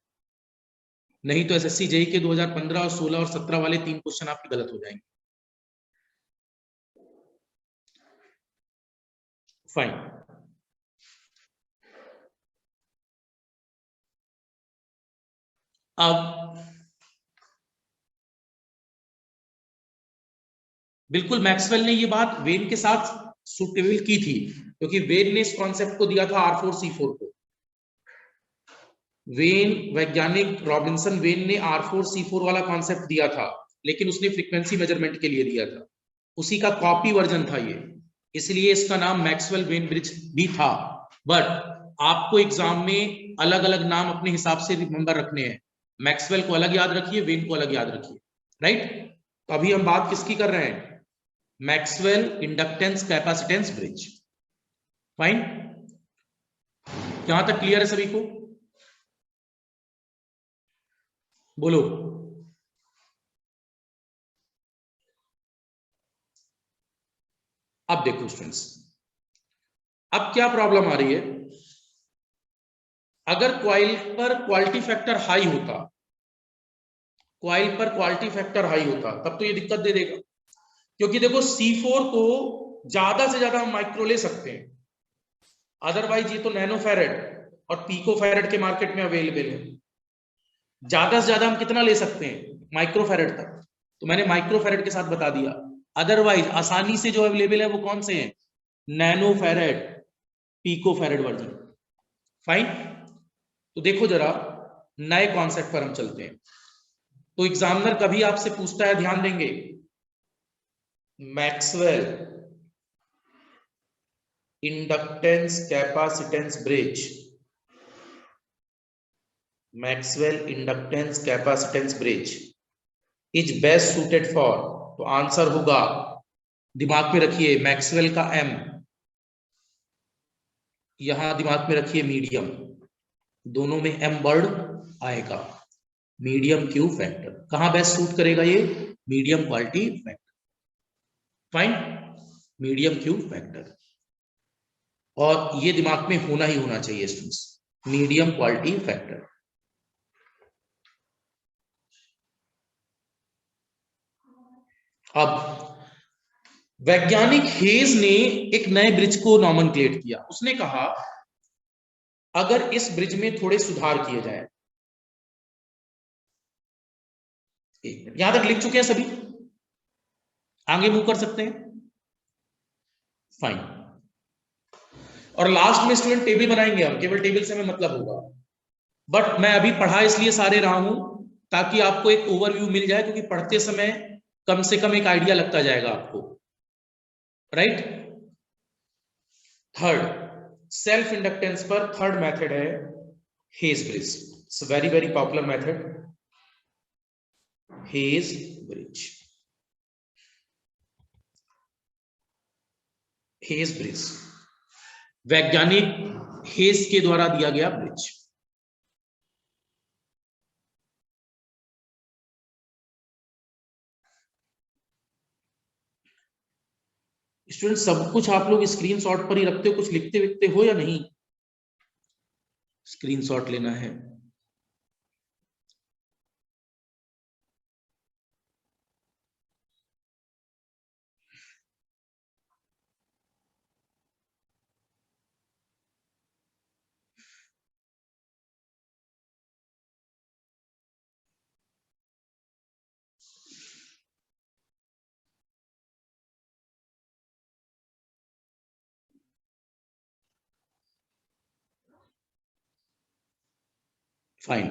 नहीं तो एसएससी जेई के 2015 और 16 और 17 वाले 3 क्वेश्चन आपके गलत हो जाएंगे। फाइन। अब बिल्कुल मैक्सवेल ने ये बात वेन के साथ सुटेबल की थी, क्योंकि वेन ने इस कॉन्सेप्ट को दिया था R4C4 को। वेन वैज्ञानिक रॉबिन्सन वेन ने R4C4 वाला कॉन्सेप्ट दिया था, लेकिन उसने फ्रीक्वेंसी मेजरमेंट के लिए दिया था, उसी का कॉपी वर्जन था ये, इसलिए इसका नाम मैक्सवेल वेन ब्रिज भी था। बट आपको एग्जाम में अलग अलग नाम अपने हिसाब से रिमेंबर रखने हैं। मैक्सवेल को अलग याद रखिए, वेन को अलग याद रखिए, राइट। तो अभी हम बात किसकी कर रहे हैं? Maxwell inductance capacitance bridge. Fine, यहां तक क्लियर है सभी को? बोलो। अब देखो स्टूडेंट्स, अब क्या प्रॉब्लम आ रही है? अगर क्वाइल पर क्वालिटी फैक्टर हाई होता, क्वाइल पर क्वालिटी फैक्टर हाई होता, तब तो ये दिक्कत दे देगा, क्योंकि देखो C4 को ज्यादा से ज्यादा हम माइक्रो ले सकते हैं, अदरवाइज ये तो नैनो फेरेड और पीको फेरेड के मार्केट में अवेलेबल है। ज्यादा से ज्यादा हम कितना ले सकते हैं? माइक्रो फेरेड तक। तो मैंने माइक्रो फेरेड के साथ बता दिया। अदरवाइज आसानी से जो अवेलेबल है वो कौन से हैं? Nano फेरेड, pico फेरेड version. फाइन। तो देखो जरा, नए कॉन्सेप्ट पर हम चलते हैं। तो एग्जामिनर कभी आपसे पूछता है, ध्यान देंगे, Maxwell inductance capacitance bridge, Maxwell inductance capacitance bridge is best suited for, तो आंसर होगा, दिमाग में रखिए, मैक्सवेल का एम, यहां दिमाग में रखिए मीडियम, दोनों में एम वर्ड आएगा। मीडियम क्यू फैक्टर कहां बेस्ट सूट करेगा? ये medium quality factor. Fine, medium Q factor, और ये दिमाग में होना ही होना चाहिए स्टूडेंट्स, मीडियम क्वालिटी फैक्टर। अब वैज्ञानिक हेज ने एक नए ब्रिज को नॉमनक्लेट किया। उसने कहा अगर इस ब्रिज में थोड़े सुधार किए जाए, यहां तक लिख चुके हैं सभी? आगे मूव कर सकते हैं? फाइन। और लास्ट में स्टूडेंट टेबल बनाएंगे हम, केवल टेबल से हमें मतलब होगा, बट मैं अभी पढ़ा इसलिए सारे रहा हूं ताकि आपको एक ओवरव्यू मिल जाए, क्योंकि पढ़ते समय कम से कम एक आइडिया लगता जाएगा आपको, राइट। थर्ड, सेल्फ इंडक्टेंस पर थर्ड मेथड है Hay's bridge. It's very very popular method, Hay's bridge. Hay's bridge वैज्ञानिक हेज के द्वारा दिया गया ब्रिज। स्टूडेंट सब कुछ आप लोग स्क्रीनशॉट पर ही रखते हो, कुछ लिखते विखते हो या नहीं? स्क्रीनशॉट लेना है। फाइन,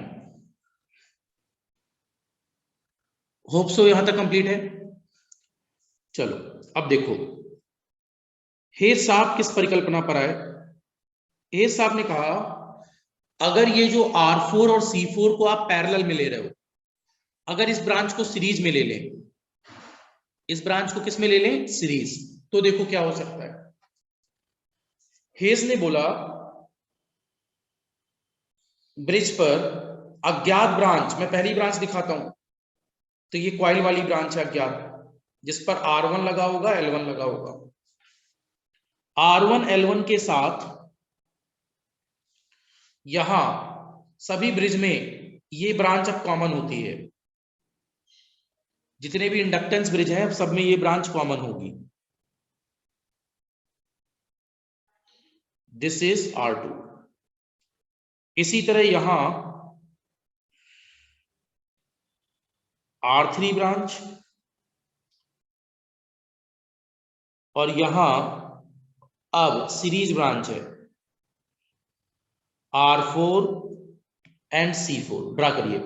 होप सो यहां तक कंप्लीट है। चलो अब देखो, हेज साहब किस परिकल्पना पर आए? हेज साहब ने कहा अगर ये जो R4 और C4 को आप पैरेलल में ले रहे हो, अगर इस ब्रांच को सीरीज में ले लें, इस ब्रांच को किस में ले लें? सीरीज, तो देखो क्या हो सकता है। हेज ने बोला ब्रिज पर अज्ञात ब्रांच, मैं पहली ब्रांच दिखाता हूं, तो ये कॉइल वाली ब्रांच है अज्ञात, जिस पर R1 लगा होगा, L1 लगा होगा। R1 L1 के साथ यहां सभी ब्रिज में ये ब्रांच अब कॉमन होती है। जितने भी इंडक्टेंस ब्रिज हैं सब में ये ब्रांच कॉमन होगी। This is R2। इसी तरह यहां R3 ब्रांच, और यहां अब सीरीज ब्रांच है R4 एंड C4। ड्रा करिए।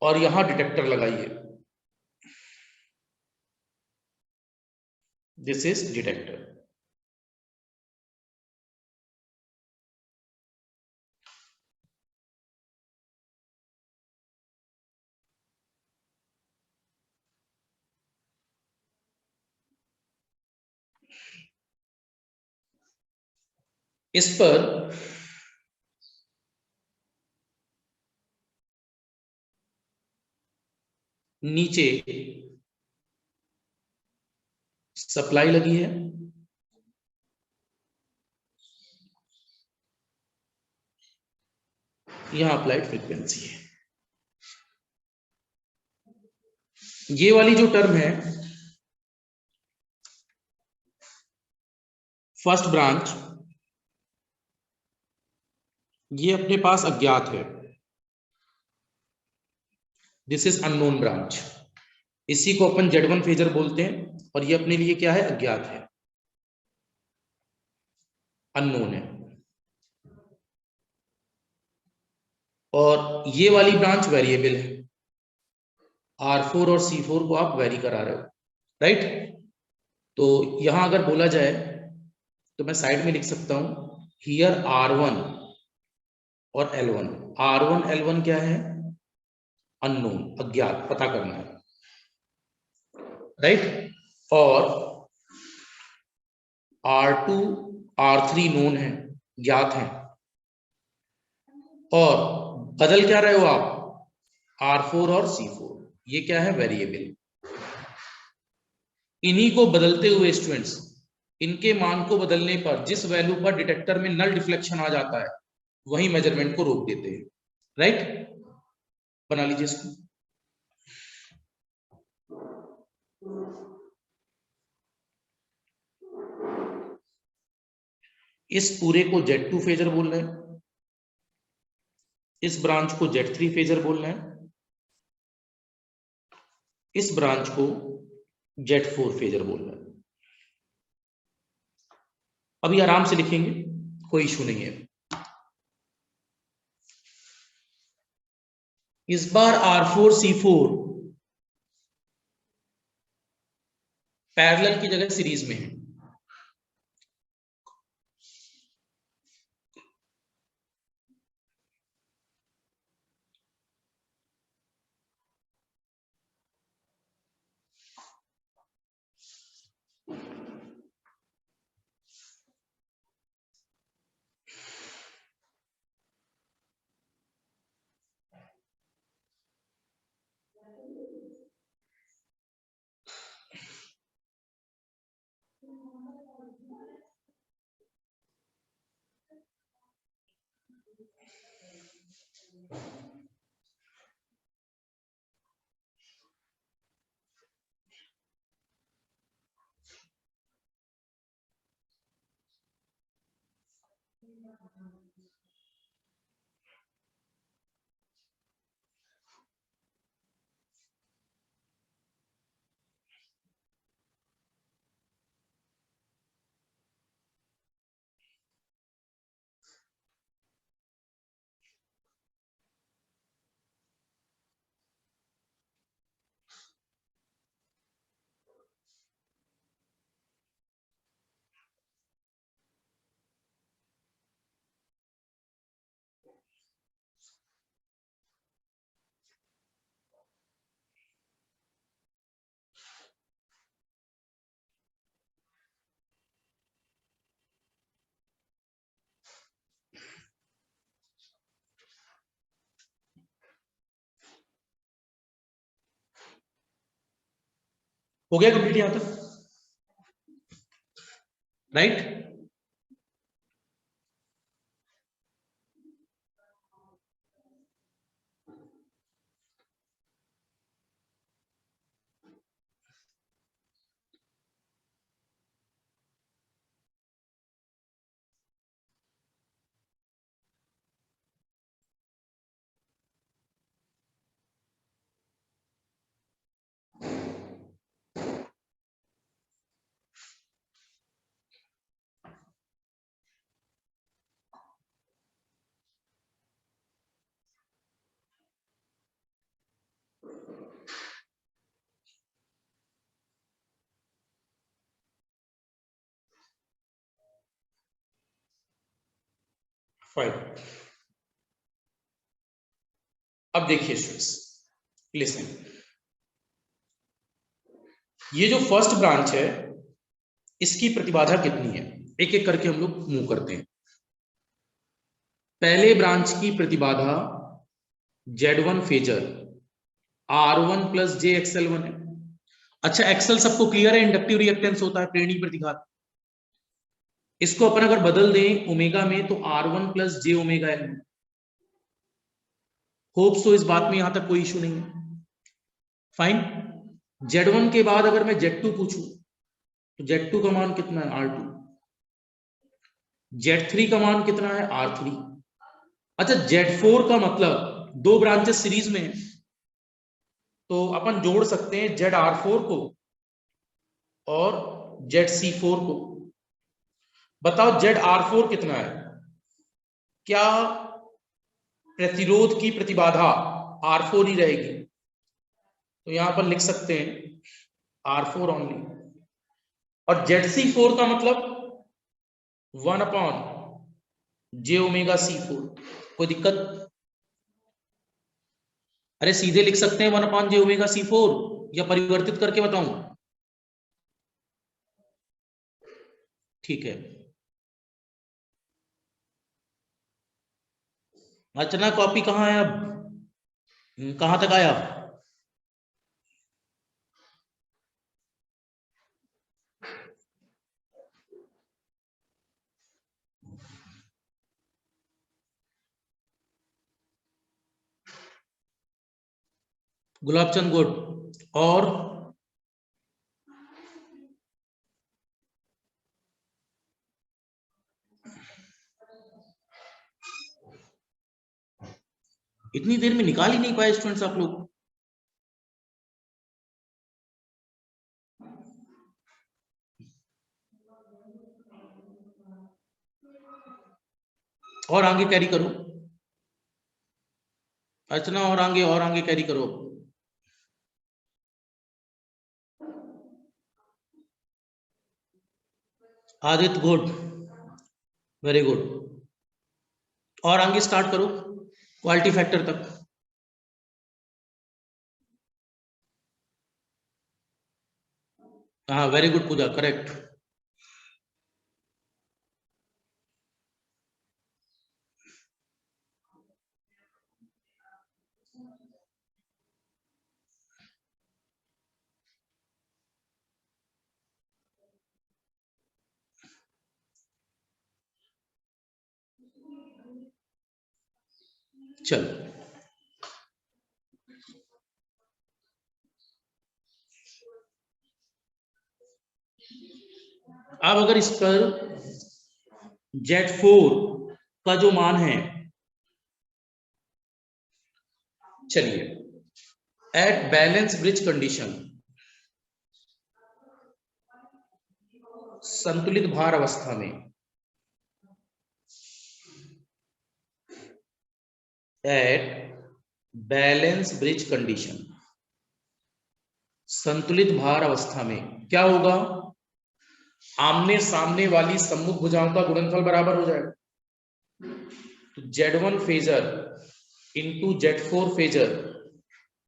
और यहां डिटेक्टर लगाइए। This is detector. इस पर नीचे सप्लाई लगी है, यहां अप्लाइड फ्रीक्वेंसी है। ये वाली जो टर्म है फर्स्ट ब्रांच, ये अपने पास अज्ञात है। This is unknown branch. इसी को अपन Z1 फेजर बोलते हैं, और ये अपने लिए क्या है, अज्ञात है, अननोन है। और ये वाली ब्रांच वेरिएबल है। R4 और C4 को आप वेरी करा रहे हो, राइट। तो यहां अगर बोला जाए तो मैं साइड में लिख सकता हूं हियर R1 और L1। R1 L1 क्या है, अननोन, अज्ञात, पता करना है, राइट। और R2 R3 नोन है, ज्ञात है। और बदल क्या रहे हो आप, R4 और C4, ये क्या है, वेरिएबल। इन्हीं को बदलते हुए स्टूडेंट्स, इनके मान को बदलने पर जिस वैल्यू पर डिटेक्टर में नल डिफ्लेक्शन आ जाता है वही मेजरमेंट को रोक देते हैं, राइट। बना लीजिए इसको। इस पूरे को Z2 फेजर बोल रहे हैं, इस ब्रांच को Z3 फेजर बोल रहे हैं, इस ब्रांच को Z4 फेजर बोल रहे हैं। अभी आराम से लिखेंगे, कोई इशू नहीं है। इस बार R4 C4 पैरेलल की जगह सीरीज में है। हो गया कंप्लीट यहां तक, राइट? फाइन। अब देखिए स्टूडेंट्स, लिसन, ये जो फर्स्ट ब्रांच है इसकी प्रतिबाधा कितनी है, एक एक करके हम लोग मूव करते हैं। पहले ब्रांच की प्रतिबाधा Z1 फेजर R1 प्लस जे XL1 है। अच्छा, एक्सल सबको क्लियर है, इंडक्टिव रिएक्टेंस होता है प्रेरणी प्रतिघात। इसको अपन अगर बदल दें ओमेगा में तो R1 plus j omega L। Hope so इस बात में यहां तक कोई इशू नहीं है, फाइन। Z1 के बाद अगर मैं Z2 पूछूं तो Z2 का मान कितना है R2, Z3 का मान कितना है R3। अच्छा, Z4 का मतलब दो ब्रांचेस सीरीज में है तो अपन जोड़ सकते हैं ZR4 को और ZC4 को। बताओ ZR4 कितना है, क्या प्रतिरोध की प्रतिबाधा R4 ही रहेगी? तो यहां पर लिख सकते हैं R4 ओनली। और ZC4 का मतलब 1/j ओमेगा C4। कोई दिक्कत? अरे सीधे लिख सकते हैं 1/j ओमेगा C4 या परिवर्तित करके बताऊं? ठीक है। अर्चना कॉपी कहाँ है अब? कहां तक आया? गुलाबचंद गुड। और इतनी देर में निकाल ही नहीं पाए स्टूडेंट्स आप लोग। और आगे कैरी करो अर्चना, और आगे कैरी करो। Aditya good, very good. और आगे स्टार्ट करो क्वालिटी फैक्टर तक। हाँ वेरी गुड पूजा, करेक्ट। चलो, अब अगर इस पर Z4 का जो मान है, चलिए, एट बैलेंस ब्रिज कंडीशन, संतुलित भार अवस्था में, एट बैलेंस ब्रिज कंडीशन, संतुलित भार अवस्था में क्या होगा? आमने सामने वाली सम्मुख भुजाओं का गुणनफल बराबर हो जाएगा। तो Z1 phasor into Z4 phasor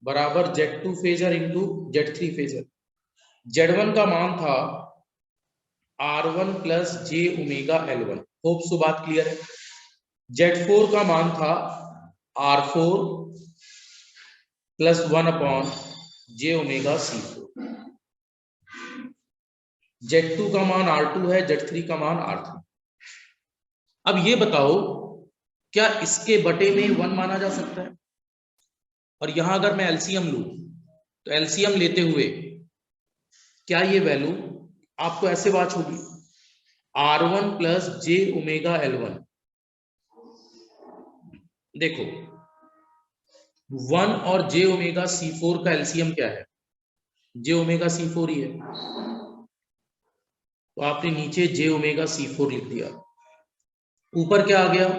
बराबर Z2 phasor into Z3 phasor. Z1 का मान था R1 plus j omega L1। Hope so बात क्लियर है। Z4 का मान था R4 plus 1/j omega C4। Z2 का मान R2 है, Z3 का मान R3। अब ये बताओ क्या इसके बटे में 1 माना जा सकता है? और यहां अगर मैं एलसीएम लूं तो एलसीएम लेते हुए क्या ये वैल्यू आपको ऐसे वाच होगी, R1 plus j omega L1। देखो 1 और जे ओमेगा C4 का एलसीएम क्या है, जे ओमेगा C4 ही है, तो आपने नीचे जे ओमेगा C4 लिख दिया, ऊपर क्या आ गया,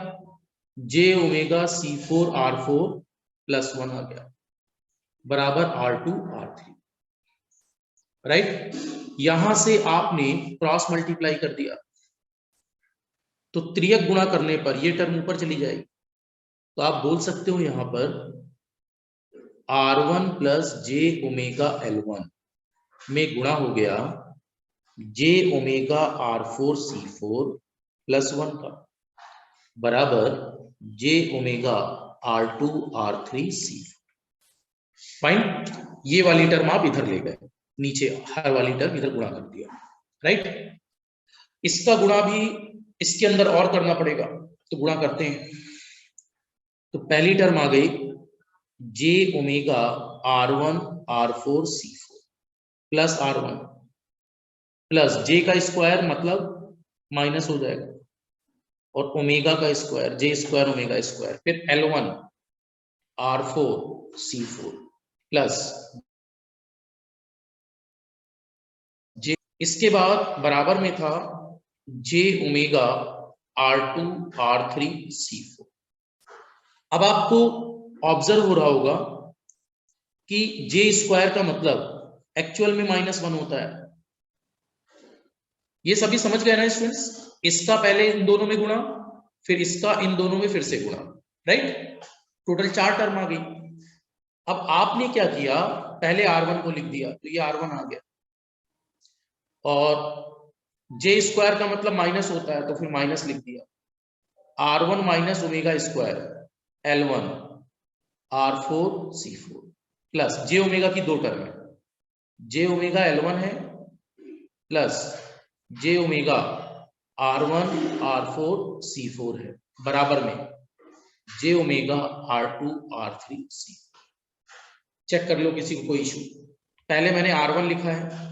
जे ओमेगा C4 R4 प्लस 1 आ गया बराबर R2 R3, राइट। यहां से आपने क्रॉस मल्टीप्लाई कर दिया तो त्रियक गुणा करने पर ये टर्म ऊपर चली जाएगी, तो आप बोल सकते हो यहां पर R1 plus j omega L1 में गुणा हो गया जे ओमेगा R4 C4 प्लस 1 का बराबर जे omega R2 R3 C4। Fine, ये वाली टर्म आप इधर ले गए, नीचे हर वाली टर्म इधर गुणा कर दिया, राइट। इसका गुणा भी इसके अंदर और करना पड़ेगा, तो गुणा करते हैं। तो पहली टर्म आ गई j omega R1 R4 C4 plus R1 plus j का स्क्वायर मतलब माइनस हो जाएगा और ओमेगा का square j square omega square, फिर L1 R4 C4 प्लस जे, इसके बाद बराबर में था जे ओमेगा R2 R3 C4। अब आपको ऑब्जर्व हो रहा होगा कि जे स्क्वायर का मतलब एक्चुअल में -1 होता है। ये सभी समझ गए ना स्टूडेंट्स? इसका पहले इन दोनों में गुणा, फिर इसका इन दोनों में फिर से गुणा, राइट। टोटल 4 टर्म आ गई। अब आपने क्या किया, पहले R1 को लिख दिया तो ये R1 आ गया, और जे स्क्वायर का मतलब माइनस होता है तो फिर माइनस लिख दिया, R1 minus omega square L1 R4 C4 plus j omega की 2 टर्म है, जे ओमेगा L1 है plus j omega R1 R4 C4 है बराबर में जे omega R2 R3 C4। Check कर लो किसी को कोई इशू। पहले मैंने R1 लिखा है,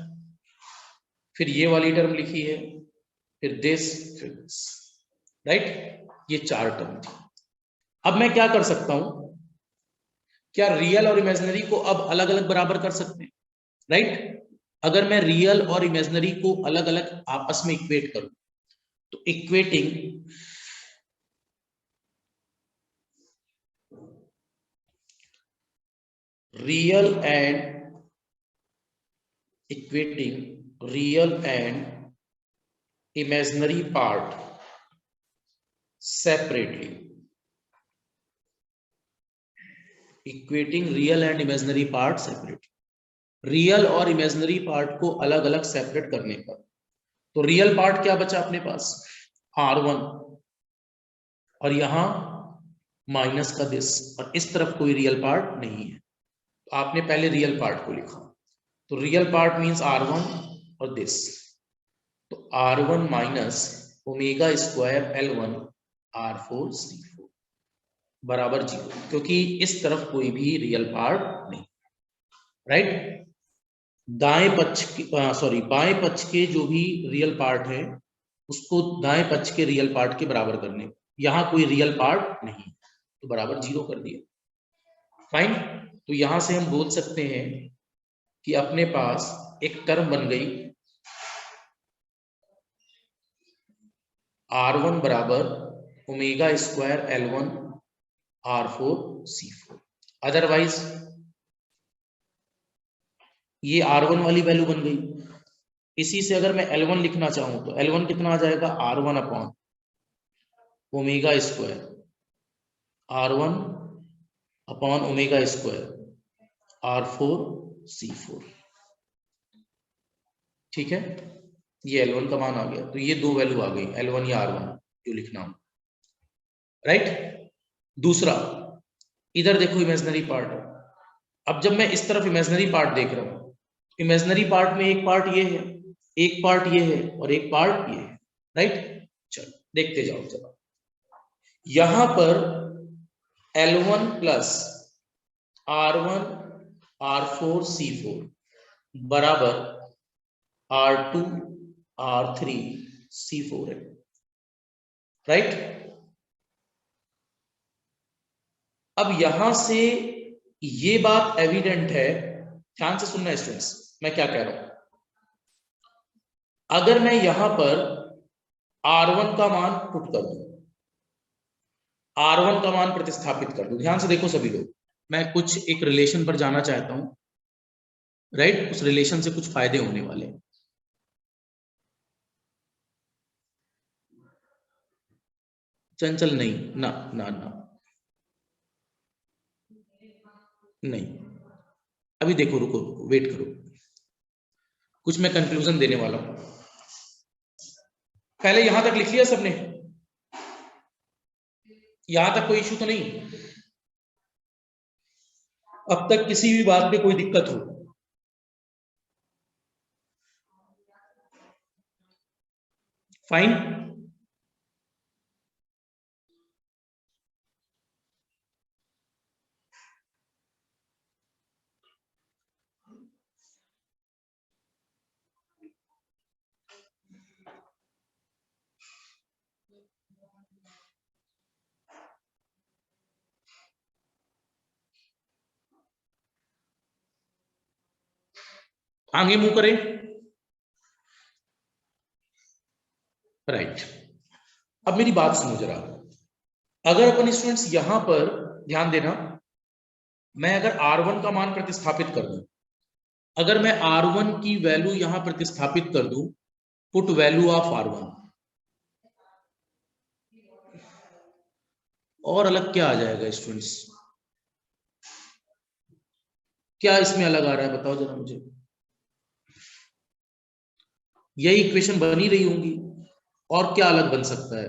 फिर ये वाली टर्म लिखी है, फिर दिस, फिर दिस, राइट। ये 4 टर्म थी। अब मैं क्या कर सकता हूं, क्या रियल और इमेजिनरी को अब अलग अलग बराबर कर सकते हैं, राइट। अगर मैं रियल और इमेजिनरी को अलग अलग आपस में इक्वेट करूं तो equating real and imaginary part separately, equating real and imaginary part separately, real और इमेजिनरी पार्ट को अलग अलग सेपरेट करने पर, तो रियल पार्ट क्या बचा अपने पास, R1, और यहां माइनस का दिस, और इस तरफ कोई रियल पार्ट नहीं है, तो आपने पहले रियल पार्ट को लिखा, तो रियल पार्ट मींस R1 और दिस, तो R1 minus omega square L1 R4 C4 बराबर 0, क्योंकि इस तरफ कोई भी रियल पार्ट नहीं, राइट। दाएं पक्ष के बाएं पक्ष के जो भी रियल पार्ट है उसको दाएं पक्ष के रियल पार्ट के बराबर करने, यहां कोई रियल पार्ट नहीं तो बराबर 0 कर दिया, फाइन। तो यहां से हम बोल सकते हैं कि अपने पास एक टर्म बन गई R1 बराबर omega square L1 R4 C4। Otherwise ये R1 वाली वैल्यू बन गई। इसी से अगर मैं L1 लिखना चाहूं तो L1 कितना आ जाएगा, R1 upon omega square R1 upon omega square R4 C4, ठीक है। ये L1 का मान आ गया, तो ये 2 वैल्यू आ गई, L1 या R1 जो लिखना हो, राइट। दूसरा इधर देखो इमेजिनरी पार्ट, अब जब मैं इस तरफ इमेजिनरी पार्ट देख रहा हूं, इमेजिनरी पार्ट में एक पार्ट ये है एक पार्ट ये है और एक पार्ट ये है, राइट। चलो देखते जाओ जरा, यहां पर L1 plus R1 R4 C4 बराबर R2 R3 C4 है, राइट। अब यहां से ये बात एविडेंट है, ध्यान से सुनना स्टूडेंट्स मैं क्या कह रहा हूं। अगर मैं यहां पर R1 का मान पुट कर दूं, R1 का मान प्रतिस्थापित कर दूं, ध्यान से देखो सभी लोग, मैं कुछ एक रिलेशन पर जाना चाहता हूं, राइट। उस रिलेशन से कुछ फायदे होने वाले हैं। चंचल नहीं, ना ना ना नहीं, अभी देखो, रुको रुको वेट करो, कुछ मैं कंक्लूजन देने वाला हूं। पहले यहां तक लिख लिया सबने, यहां तक कोई इशू तो नहीं, अब तक किसी भी बात पे कोई दिक्कत हो? फाइन। आगे मुंह करें, राइट। अब मेरी बात सुनो जरा, अगर अपन स्टूडेंट्स यहां पर ध्यान देना, मैं अगर R1 का मान प्रतिस्थापित कर दूं, अगर मैं R1 की वैल्यू यहां प्रतिस्थापित कर दूं, पुट वैल्यू ऑफ R1, और अलग क्या आ जाएगा स्टूडेंट्स? क्या इसमें अलग आ रहा है बताओ जरा मुझे, यही इक्वेशन बनी रही होंगी, और क्या अलग बन सकता है?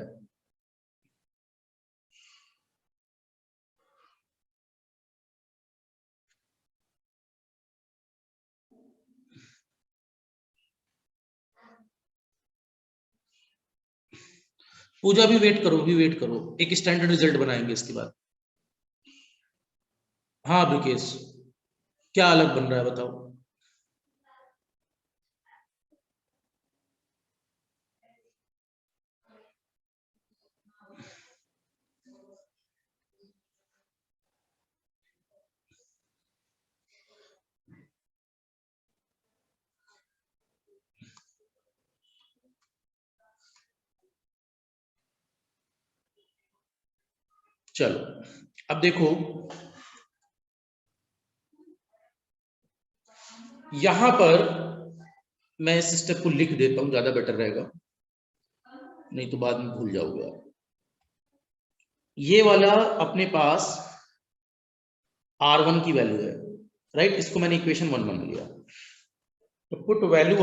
पूजा भी वेट करो, भी वेट करो, एक स्टैंडर्ड रिजल्ट बनाएंगे इसके बाद। हाँ ब्रिकेश, क्या अलग बन रहा है बताओ। चलो अब देखो, यहां पर मैं इस स्टेप को लिख देता हूं, ज्यादा बेटर रहेगा, नहीं तो बाद में भूल जाओगे आप। ये वाला अपने पास R1 की वैल्यू है, राइट, इसको मैंने इक्वेशन 1 मान लिया। तो put value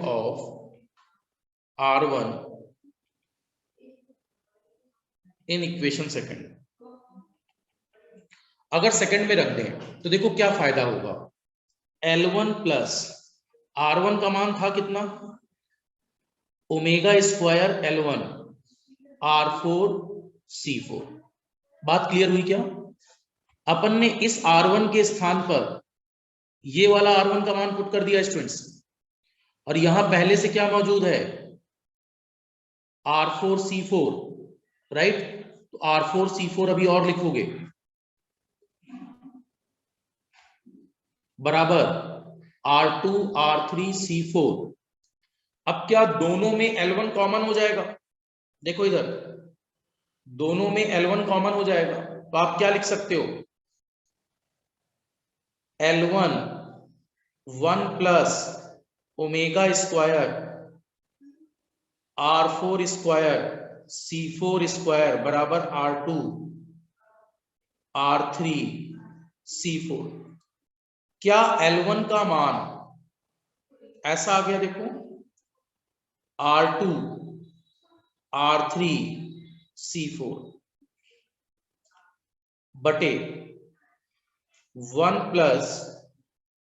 of R1 in equation second, अगर सेकंड में रख दें तो देखो क्या फायदा होगा। L1 प्लस R1 का मान था कितना, omega square L1 R4 C4। बात क्लियर हुई क्या? अपन ने इस R1 के स्थान पर ये वाला R1 का मान पुट कर दिया स्टूडेंट्स, और यहां पहले से क्या मौजूद है, R4 C4, राइट। तो R4 C4 अभी और लिखोगे, बराबर R2 R3 C4। अब क्या दोनों में L1 कॉमन हो जाएगा? देखो इधर, दोनों में L1 कॉमन हो जाएगा, तो आप क्या लिख सकते हो, L1 1 plus omega square R4 square C4 square बराबर R2 R3 C4। क्या L1 का मान ऐसा आ गया, देखो R2 R3 C4 बटे 1 plus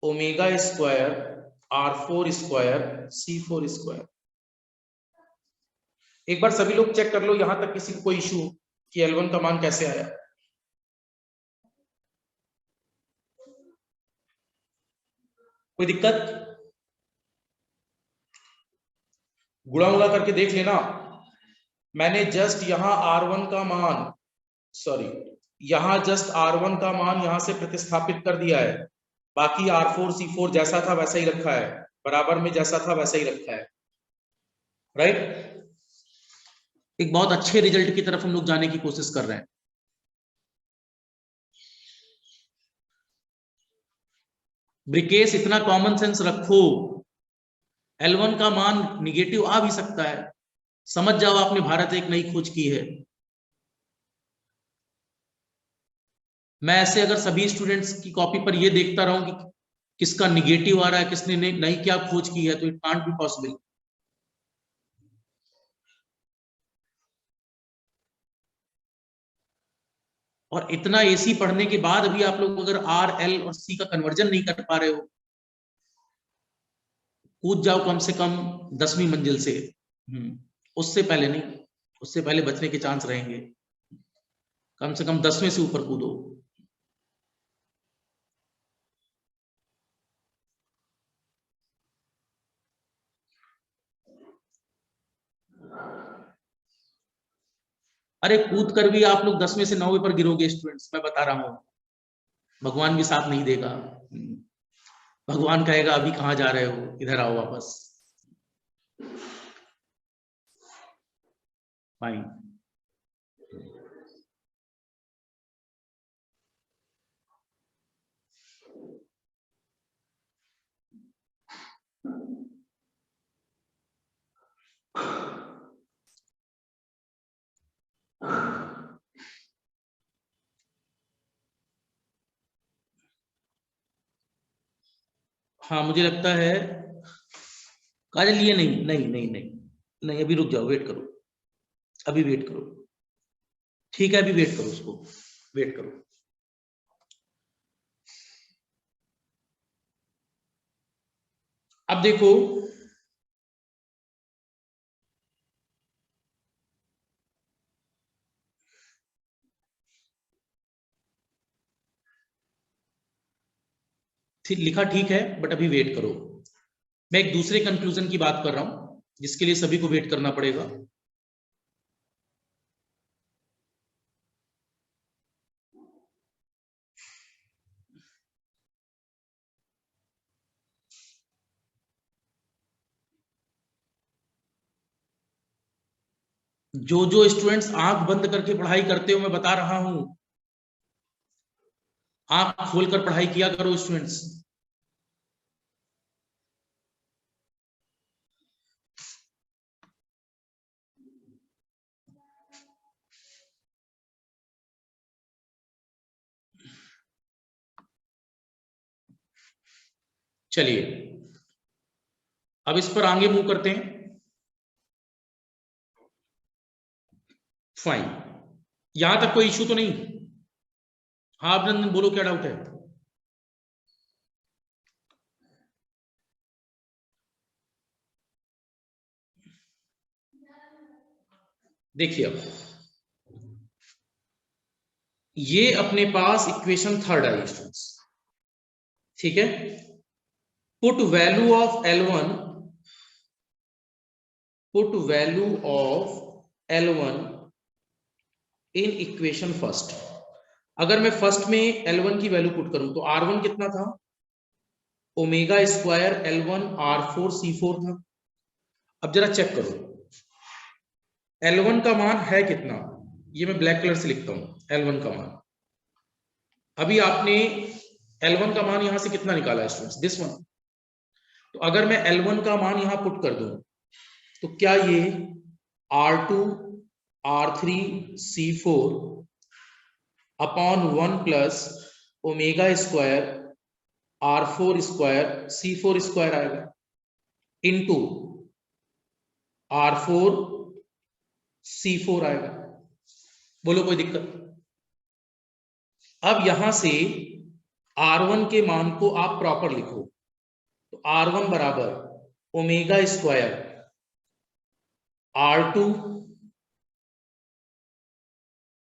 omega square R4 square C4 square. एक बार सभी लोग चेक कर लो यहां तक किसी को कोई इशू कि L1 का मान कैसे आया। कोई दिक्कत? गुणा उड़ा करके देख लेना। मैंने जस्ट यहां R1 का मान, सॉरी, यहां जस्ट R1 का मान यहां से प्रतिस्थापित कर दिया है, बाकी R4 C4 जैसा था वैसा ही रखा है, बराबर में जैसा था वैसा ही रखा है, राइट। एक बहुत अच्छे रिजल्ट की तरफ हम लोग जाने की कोशिश कर रहे हैं। ब्रिकेश इतना कॉमन सेंस रखो, L1 का मान निगेटिव आ भी सकता है, समझ जाओ आपने भारत एक नई खोज की है। मैं ऐसे अगर सभी स्टूडेंट्स की कॉपी पर ये देखता रहूं कि किसका निगेटिव आ रहा है, किसने नई क्या खोज की है, तो इट कांट बी पॉसिबल। और इतना एसी पढ़ने के बाद भी आप लोग अगर आर एल और सी का कन्वर्जन नहीं कर पा रहे हो, कूद जाओ कम से कम 10वीं मंजिल से। उससे पहले नहीं, उससे पहले बचने के चांस रहेंगे। कम से कम 10वें से ऊपर कूदो। अरे कूद कर भी आप लोग 10वें से 9वें पर गिरोगे स्टूडेंट्स, मैं बता रहा हूं। भगवान भी साथ नहीं देगा। भगवान कहेगा अभी कहां जा रहे हो, इधर आओ वापस। फाइन। हाँ मुझे लगता है काजल ये नहीं नहीं नहीं नहीं नहीं, अभी रुक जाओ, वेट करो, अभी वेट करो। ठीक है अभी वेट करो, उसको वेट करो। अब देखो, लिखा ठीक है बट अभी वेट करो। मैं एक दूसरे कंक्लूजन की बात कर रहा हूं जिसके लिए सभी को वेट करना पड़ेगा। जो जो स्टूडेंट्स आंख बंद करके पढ़ाई करते हो, मैं बता रहा हूं, आंख खोलकर पढ़ाई किया करो स्टूडेंट्स। चलिए अब इस पर आगे मूव करते हैं। फाइन, यहां तक कोई इश्यू तो नहीं? हाँ अभिनंदन बोलो, क्या डाउट है? देखिए अब ये अपने पास इक्वेशन थर्ड आई स्टूडेंट्स, ठीक है। Put value of L1, put value of L1 in equation first. अगर मैं फर्स्ट में L1 की वैल्यू पुट करूं तो R1 कितना था? Omega square L1 R4 C4 था। अब जरा चेक करो L1 का मान है कितना, ये मैं ब्लैक कलर से लिखता हूं। L1 का मान, अभी आपने L1 का मान यहां से कितना निकाला है स्टूडेंट्स? This one. तो अगर मैं L1 का मान यहां पुट कर दूं तो क्या ये R2 R3 C4 upon 1 plus omega square R4 square C4 square आएगा, इनटू R4 C4 आएगा। बोलो कोई दिक्कत? अब यहां से R1 के मान को आप प्रॉपर लिखो, तो R1 बराबर omega square R2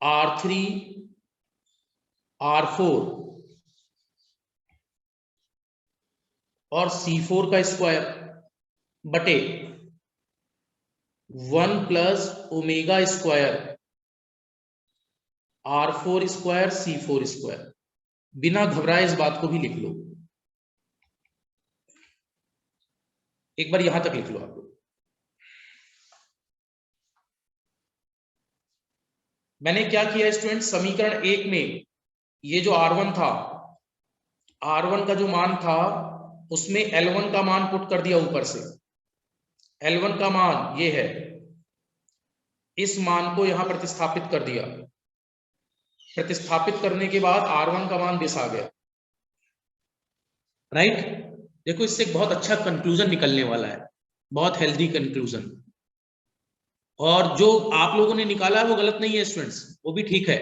R3 R4 और C4 का स्क्वायर बटे 1 plus omega square R4 square C4 square. बिना घबराए इस बात को भी लिख लो, एक बार यहां तक लिख लो आप लोग। मैंने क्या किया स्टूडेंट, समीकरण 1 में ये जो R1 था, R1 का जो मान था उसमें L1 का मान पुट कर दिया ऊपर से। L1 का मान ये है, इस मान को यहां प्रतिस्थापित कर दिया। प्रतिस्थापित करने के बाद R1 का मान दिस आ गया, राइट। देखो इससे एक बहुत अच्छा कंक्लूजन निकलने वाला है, बहुत हेल्दी कंक्लूजन। और जो आप लोगों ने निकाला है वो गलत नहीं है स्टूडेंट्स, वो भी ठीक है,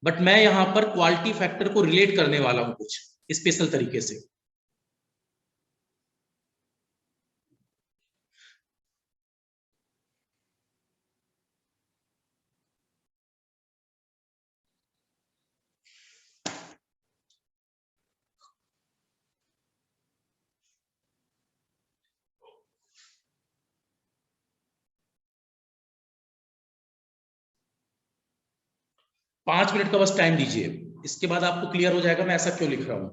बट मैं यहां पर क्वालिटी फैक्टर को रिलेट करने वाला हूं कुछ स्पेशल तरीके से। पांच मिनट का बस टाइम दीजिए, इसके बाद आपको क्लियर हो जाएगा मैं ऐसा क्यों लिख रहा हूं।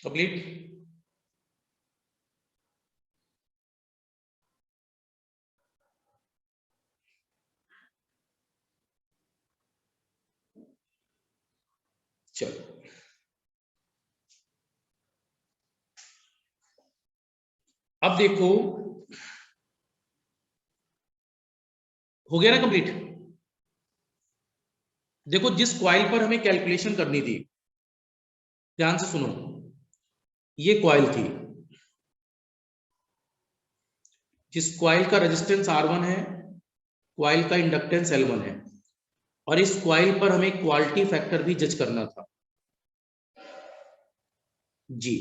कंप्लीट। चलो अब देखो, हो गया ना कंप्लीट। देखो जिस क्वाइल पर हमें कैलकुलेशन करनी थी, ध्यान से सुनो, ये क्वाइल थी, जिस क्वाइल का रेजिस्टेंस R1 है, क्वाइल का इंडक्टेंस L1 है, और इस क्वाइल पर हमें क्वालिटी फैक्टर भी जज करना था जी।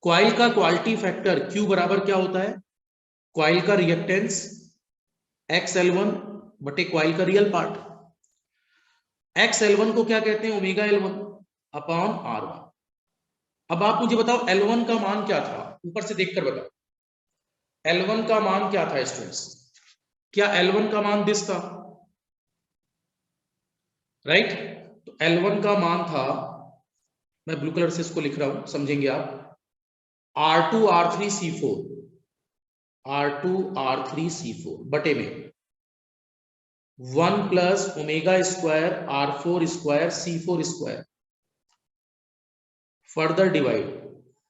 क्वाइल का क्वालिटी फैक्टर Q बराबर क्या होता है, क्वाइल का रिएक्टेंस XL1 बटे क्वाइल का रियल पार्ट। XL1 को क्या कहते हैं, ओमेगा L1 अपॉन R1। अब आप मुझे बताओ L1 का मान क्या था, ऊपर से देखकर बताओ L1 का मान क्या था स्टूडेंट्स। क्या L1 का मान दिस था, राइट। तो L1 का मान था, मैं ब्लू कलर से इसको लिख रहा हूं, समझेंगे आप, R2 R3 C4, R2 R3 C4 बटे में 1 plus omega square R4 square C4 square, further divide.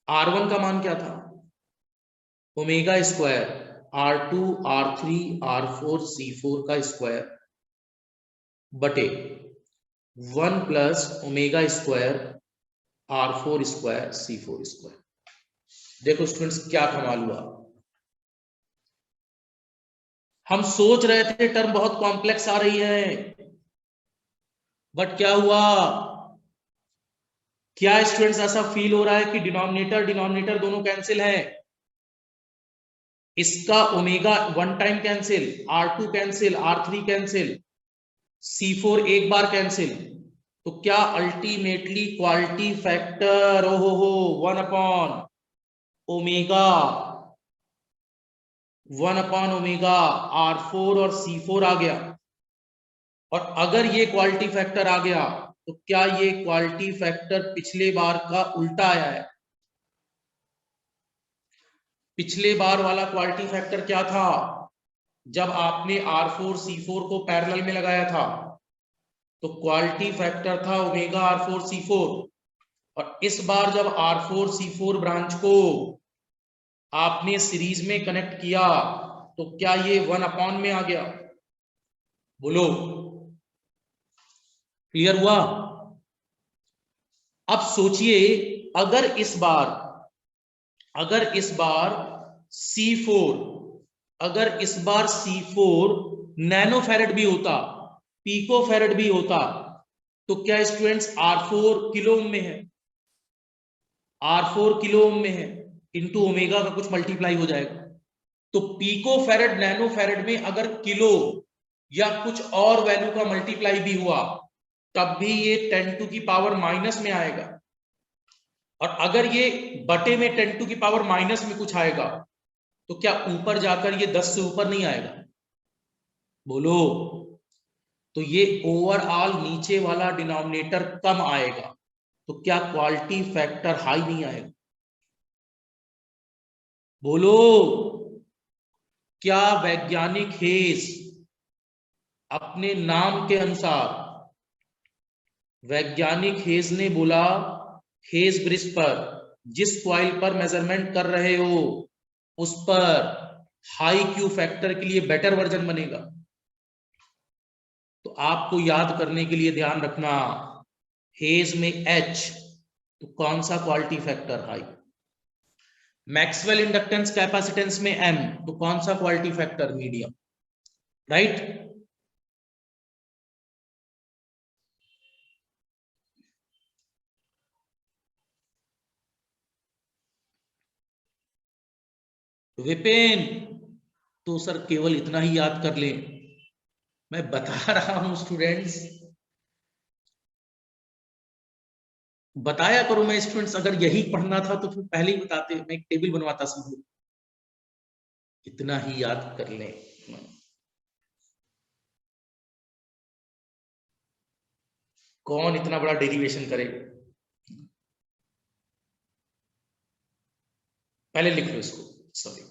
R1 का मान क्या था, omega square R2 R3 R4 C4 का स्क्वायर बटे 1 plus omega square R4 square C4 square. देखो स्टूडेंट्स क्या कमाल हुआ, हम सोच रहे थे टर्म बहुत कॉम्प्लेक्स आ रही है, बट क्या हुआ, क्या स्टूडेंट्स ऐसा फील हो रहा है कि डिनोमिनेटर डिनोमिनेटर दोनों कैंसिल है। इसका omega one time cancel, R2 cancel, R3 cancel, C4 एक बार कैंसिल, तो क्या अल्टीमेटली क्वालिटी फैक्टर हो 1 upon omega, 1 upon omega R4 और C4 आ गया। और अगर ये क्वालिटी फैक्टर आ गया तो क्या ये क्वालिटी फैक्टर पिछले बार का उल्टा आया है। पिछले बार वाला क्वालिटी फैक्टर क्या था, जब आपने R4C4 को पैरेलल में लगाया था तो क्वालिटी फैक्टर था ओमेगा R4C4, और इस बार जब R4C4 ब्रांच को आपने सीरीज में कनेक्ट किया तो क्या ये 1 में आ गया? बोलो, क्लियर हुआ? अब सोचिए, अगर इस बार C4 नैनो फैरेड भी होता, पिको फैरेड भी होता, तो क्या स्टूडेंट्स R4 किलो ओम में है? R4 किलो ओम में है, इंटू ओमेगा का कुछ मल्टीप्लाई हो जाएगा। तो पिको फैरेड नैनो फैरेड में अगर किलो या कुछ और वैल्यू का मल्टीप्लाई भी हुआ तब भी ये 10⁻⁻⁻ में आएगा, और अगर ये बटे में 10⁻⁻ में कुछ आएगा तो क्या ऊपर जाकर ये 10 से ऊपर नहीं आएगा? बोलो, तो ये ओवरऑल नीचे वाला डिनोमिनेटर कम आएगा, तो क्या क्वालिटी फैक्टर हाई नहीं आएगा? बोलो, क्या वैज्ञानिक हेस अपने नाम के अनुसार, वैज्ञानिक हेस ने बोला हेस ब्रिज पर जिस कॉइल पर मेजरमेंट कर रहे हो उस पर हाई क्यू फैक्टर के लिए बेटर वर्जन बनेगा। तो आपको याद करने के लिए ध्यान रखना, हेज में H तो कौन सा quality factor high, Maxwell inductance capacitance में M तो कौन सा quality factor medium, right? Vipin, तो सर केवल इतना ही याद कर ले, मैं बता रहा हूं स्टूडेंट्स, बताया करो। मैं स्टूडेंट्स अगर यही पढ़ना था तो फिर पहले ही बताते, मैं एक टेबल बनवाता समझो, इतना ही याद कर ले। कौन इतना बड़ा डेरिवेशन करे? पहले लिख लो इसको, सॉरी।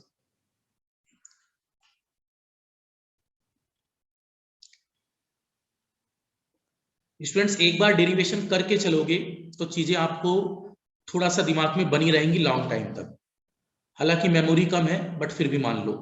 स्टूडेंट्स एक बार डेरिवेशन करके चलोगे तो चीजें आपको थोड़ा सा दिमाग में बनी रहेंगी लॉन्ग टाइम तक, हालांकि मेमोरी कम है बट फिर भी मान लो।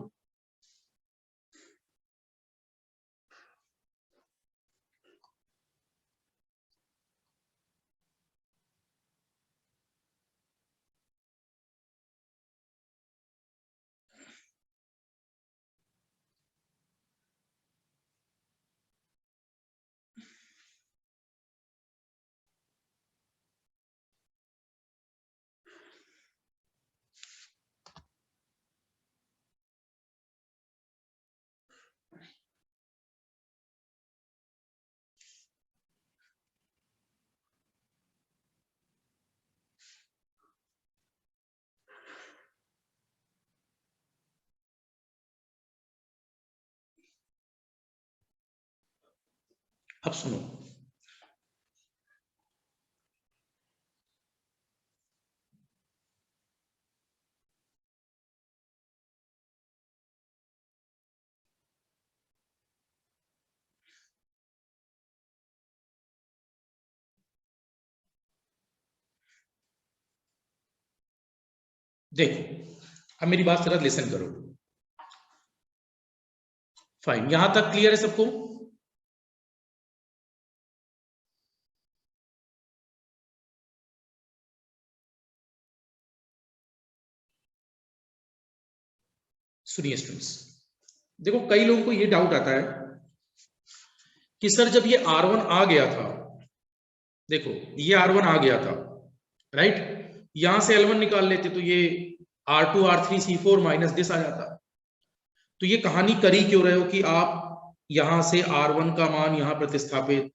अब सुनो, देखो अब मेरी बात जरा लिसन करो। फाइन, यहां तक क्लियर है सबको? सुनिए स्टूडेंट्स, देखो कई लोगों को ये डाउट आता है कि सर जब ये R1 आ गया था, देखो ये R1 आ गया था, राइट, यहां से L1 निकाल लेते तो ये R2 R3 C4 minus this आ जाता। तो ये कहानी करी क्यों रहे हो कि आप यहां से R1 का मान यहां प्रतिस्थापित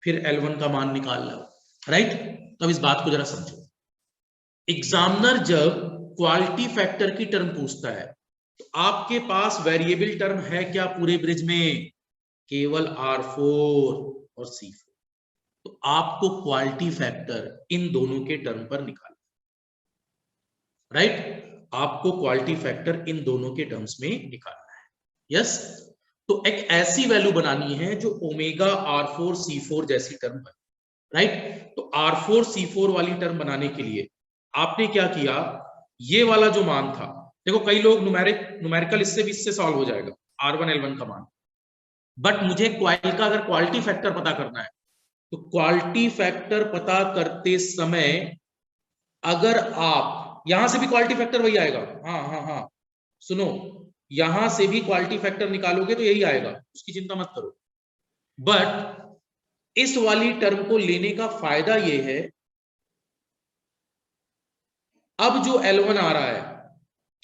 फिर L1 का मान निकाल लो, राइट? तो अब इस बात को जरा समझो। एग्जामिनर जब क्वालिटी फैक्टर की टर्म पूछता है तो आपके पास वेरिएबल टर्म है क्या पूरे ब्रिज में? केवल R4 और C4। तो आपको क्वालिटी फैक्टर इन दोनों के टर्म पर निकालना, राइट? आपको क्वालिटी फैक्टर इन दोनों के टर्म्स में निकालना है। यस, तो एक ऐसी वैल्यू बनानी है जो ओमेगा R4C4 जैसी टर्म है, राइट। तो R4C4 वाली टर्म बनाने के लिए आपने क्या किया, ये वाला जो मान था, देखो कई लोग न्यूमेरिकल इससे सॉल्व हो जाएगा R1 L1 का मान, बट मुझे क्वाइल का अगर क्वालिटी फैक्टर पता करना है तो क्वालिटी फैक्टर पता करते समय अगर आप यहां से भी क्वालिटी फैक्टर वही आएगा, हाँ हाँ हाँ सुनो, यहां से भी क्वालिटी फैक्टर निकालोगे तो यही आएगा, उसकी चिंता मत करो। बट इस वाली टर्म को लेने का फायदा ये है, अब जो L1 आ रहा है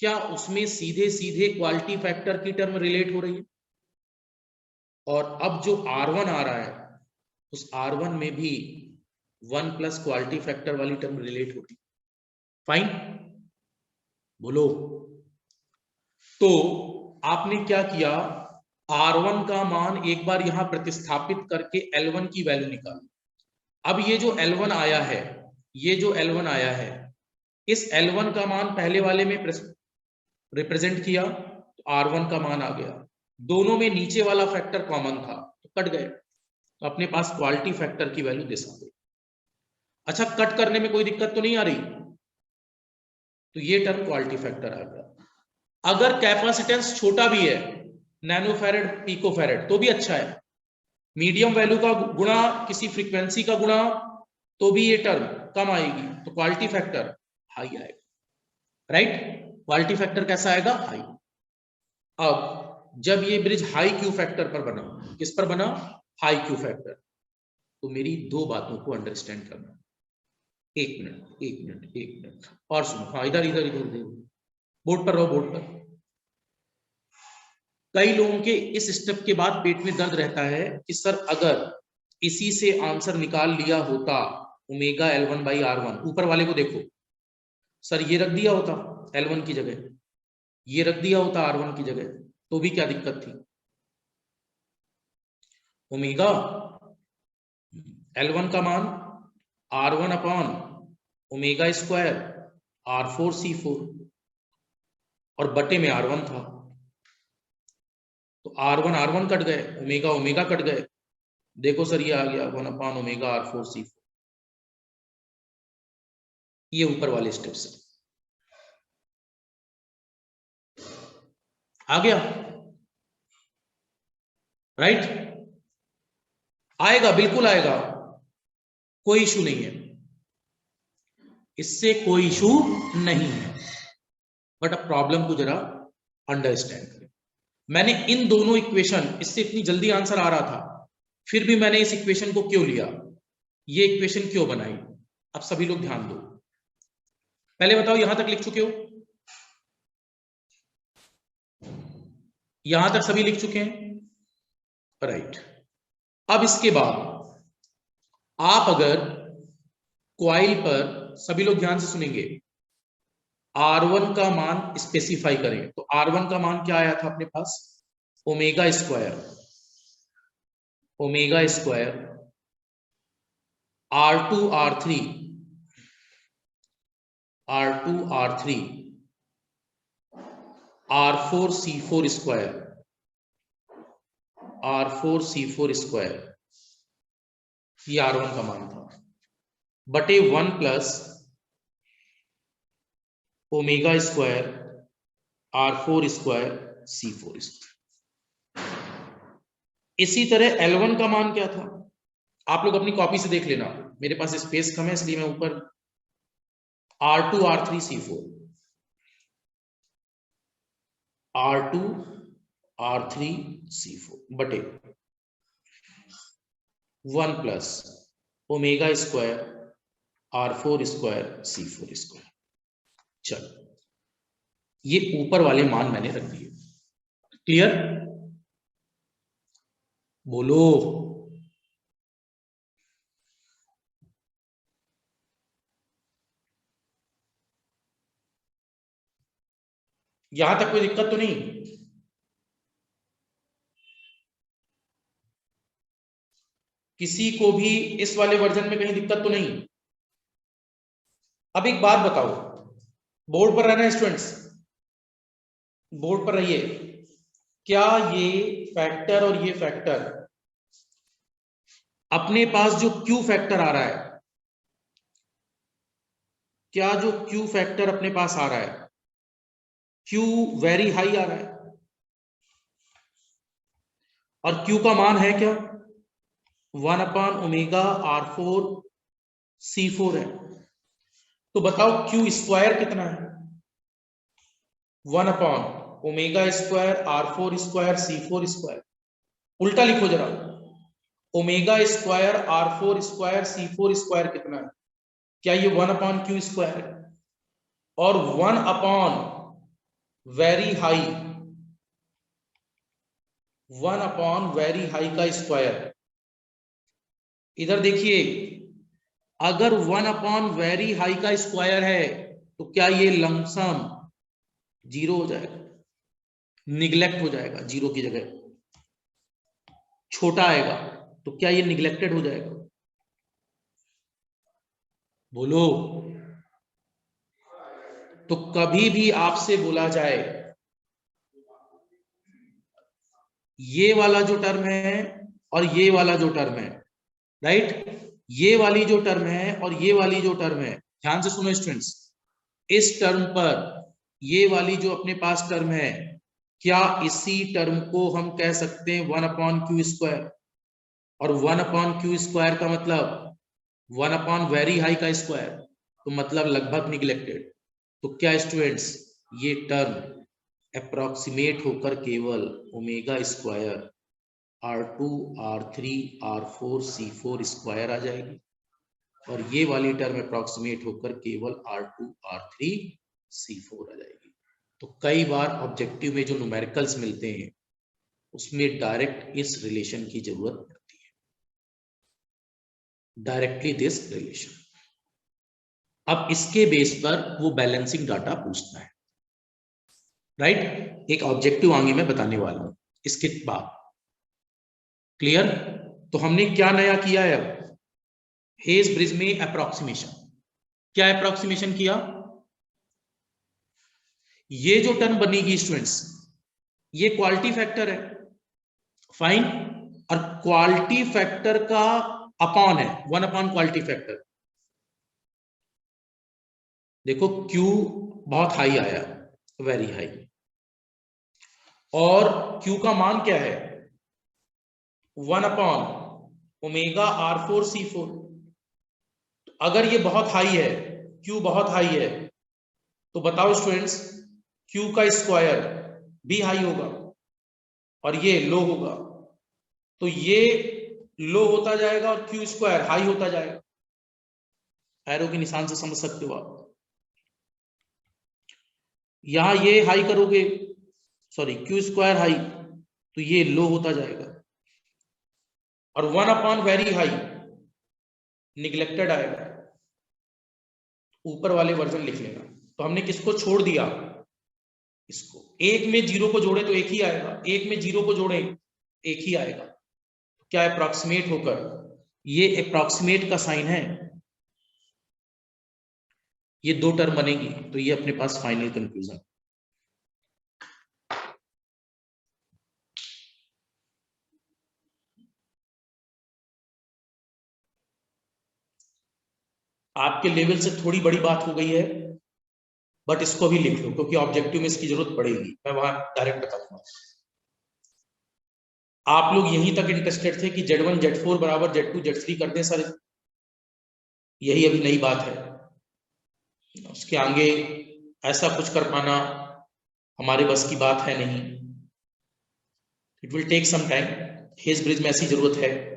क्या उसमें सीधे सीधे क्वालिटी फैक्टर की टर्म रिलेट हो रही है, और अब जो R1 आ रहा है उस R1 में भी 1 प्लस क्वालिटी फैक्टर वाली टर्म रिलेट होती है। फाइन, बोलो। तो आपने क्या किया, R1 का मान एक बार यहां प्रतिस्थापित करके L1 की वैल्यू निकाली। अब ये जो L1 आया है, ये जो L1 आया है, इस L1 का मान पहले वाले में रिप्रेजेंट किया तो R1 का मान आ गया, दोनों में नीचे वाला फैक्टर कॉमन था तो कट गए, तो अपने पास क्वालिटी फैक्टर की वैल्यू दे सकते। अच्छा, कट करने में कोई दिक्कत तो नहीं आ रही, तो ये टर्म क्वालिटी फैक्टर आ गया। अगर कैपेसिटेंस छोटा भी है, नैनोफैरेड पिकोफैरेड, तो भी अच्छा है, मीडियम वैल्यू का गुणा किसी फ्रीक्वेंसी का गुणा तो भी ये टर्म कम आएगी, तो क्वालिटी फैक्टर हाई आएगा, राइट। क्वालिटी फैक्टर कैसा आएगा, हाई। अब जब ये ब्रिज हाई क्यू फैक्टर पर बना, किस पर बना, हाई क्यू फैक्टर, तो मेरी दो बातों को अंडरस्टैंड करना। एक मिनट और सुनो, हाँ इधर इधर इधर इधर बोर्ड पर रहो, बोर्ड पर। कई लोगों के इस स्टेप के बाद पेट में दर्द रहता है कि सर अगर इसी से आंसर निकाल लिया होता ओमेगा L1 बाई R1, ऊपर वाले को देखो, सर ये रख दिया होता L1 की जगह, ये रख दिया होता R1 की जगह, तो भी क्या दिक्कत थी। ओमेगा L1 का मान R1 upon omega square R4C4 और बटे में R1 था, तो R1 कट गए, ओमेगा ओमेगा कट गए, देखो सर ये आ गया 1 अपॉन ओमेगा R4C4, ये ऊपर वाले स्टेप से आ गया, राइट। आएगा, बिल्कुल आएगा, कोई इशू नहीं है, इससे कोई इशू नहीं है, बट अब प्रॉब्लम को जरा अंडरस्टैंड करें। मैंने इन दोनों इक्वेशन, इससे इतनी जल्दी आंसर आ रहा था, फिर भी मैंने इस इक्वेशन को क्यों लिया, ये इक्वेशन क्यों बनाई, अब सभी लोग ध्यान दो। पहले बताओ यहां तक लिख चुके हो, यहां तक सभी लिख चुके हैं, राइट। अब इसके बाद आप अगर क्वाइल पर, सभी लोग ध्यान से सुनेंगे, R1 का मान स्पेसिफाई करें, तो R1 का मान क्या आया था अपने पास, omega square R2 R3 R4C4 square, ये R1 का मान था, बटे 1 plus omega square R4 square C4 square. इसी तरह L1 का मान क्या था, आप लोग अपनी कॉपी से देख लेना, मेरे पास स्पेस कम है इसलिए मैं ऊपर R2 R3 C4 R2 R3 C4 बटे 1 plus omega square R4 square C4 square. चलो, ये ऊपर वाले मान मैंने रख दिए, क्लियर, बोलो। यहां तक कोई दिक्कत तो नहीं, किसी को भी इस वाले वर्जन में कहीं दिक्कत तो नहीं। अब एक बात बताओ, बोर्ड पर रहना स्टूडेंट्स, बोर्ड पर रहिए, क्या ये फैक्टर और ये फैक्टर अपने पास जो क्यू फैक्टर आ रहा है, क्या जो क्यू फैक्टर अपने पास आ रहा है, क्यू वेरी हाई आ रहा है और क्यू का मान है क्या 1/ω/R4C4 है। तो बताओ क्यू स्क्वायर कितना है 1/ω²R4²C4²। उल्टा लिखो जरा, ω²R4²C4² कितना है, क्या ये 1/Q² है और 1/वेरी हाई 1/वेरी हाई का स्क्वायर। इधर देखिए, अगर 1/वेरी हाई का स्क्वायर है तो क्या ये लमसम जीरो हो जाएगा, निगलेक्ट हो जाएगा, जीरो की जगह छोटा आएगा, तो क्या ये निगलेक्टेड हो जाएगा, बोलो। तो कभी भी आपसे बोला जाए ये वाला जो टर्म है और ये वाला जो टर्म है, राइट, ये वाली जो टर्म है और ये वाली जो टर्म है, ध्यान से सुनो स्टूडेंट्स, इस टर्म पर ये वाली जो अपने पास टर्म है, क्या इसी टर्म को हम कह सकते हैं 1/Q², और 1/Q² का मतलब 1/वेरी हाई का स्क्वायर, तो मतलब लगभग निगलेक्टेड। तो क्या स्टूडेंट्स, ये टर्म अप्रोक्सीमेट होकर केवल ω² R2 R3 R4 C4² आ जाएगी और ये वाली टर्म अप्रोक्सीमेट होकर केवल R2 R3 C4 आ जाएगी। तो कई बार ऑब्जेक्टिव में जो न्यूमेरिकल्स मिलते हैं उसमें डायरेक्ट इस रिलेशन की जरूरत पड़ती है, डायरेक्टली दिस रिलेशन। अब इसके बेस पर वो बैलेंसिंग डाटा पूछता है, राइट। एक ऑब्जेक्टिव आगे मैं बताने वाला हूं इसके बाद, क्लियर। तो हमने क्या नया किया है अब, हेज ब्रिज में अप्रोक्सीमेशन। क्या अप्रोक्सीमेशन किया, ये जो टर्म बनेगी स्टूडेंट्स, ये क्वालिटी फैक्टर है, फाइन, और क्वालिटी फैक्टर का अपॉन है 1/क्वालिटी फैक्टर। देखो Q बहुत हाई आया, वेरी हाई, और Q का मान क्या है 1/ω/R4C4। अगर ये बहुत हाई है, Q बहुत हाई है, तो बताओ स्टूडेंट्स Q का स्क्वायर भी हाई होगा और ये लो होगा, तो ये लो होता जाएगा और Q² हाई होता जाएगा। एरो के निशान से समझ सकते हो आप, यहां ये हाई करोगे, सॉरी Q² हाई, तो ये लो होता जाएगा और 1/वेरी हाई निगलेक्टेड आएगा, ऊपर वाले वर्जन लिख लेना। तो हमने किसको छोड़ दिया, इसको। एक में जीरो को जोड़े तो एक ही आएगा, एक में जीरो को जोड़े एक ही आएगा। क्या अप्रॉक्सीमेट होकर, ये अप्रॉक्सीमेट का साइन है, ये दो टर्म बनेगी, तो ये अपने पास फाइनल कंक्लूजन। आपके लेवल से थोड़ी बड़ी बात हो गई है, बट इसको भी लिख लो क्योंकि ऑब्जेक्टिव में इसकी जरूरत पड़ेगी, मैं वहां डायरेक्ट बता दूंगा। आप लोग यहीं तक इंटरेस्टेड थे कि Z1 Z4 बराबर Z2 Z3 कर दें सर, यही अभी नई बात है। उसके आगे ऐसा कुछ कर पाना हमारे बस की बात है नहीं, it will take some time, Hay's bridge में ऐसी जरूरत है।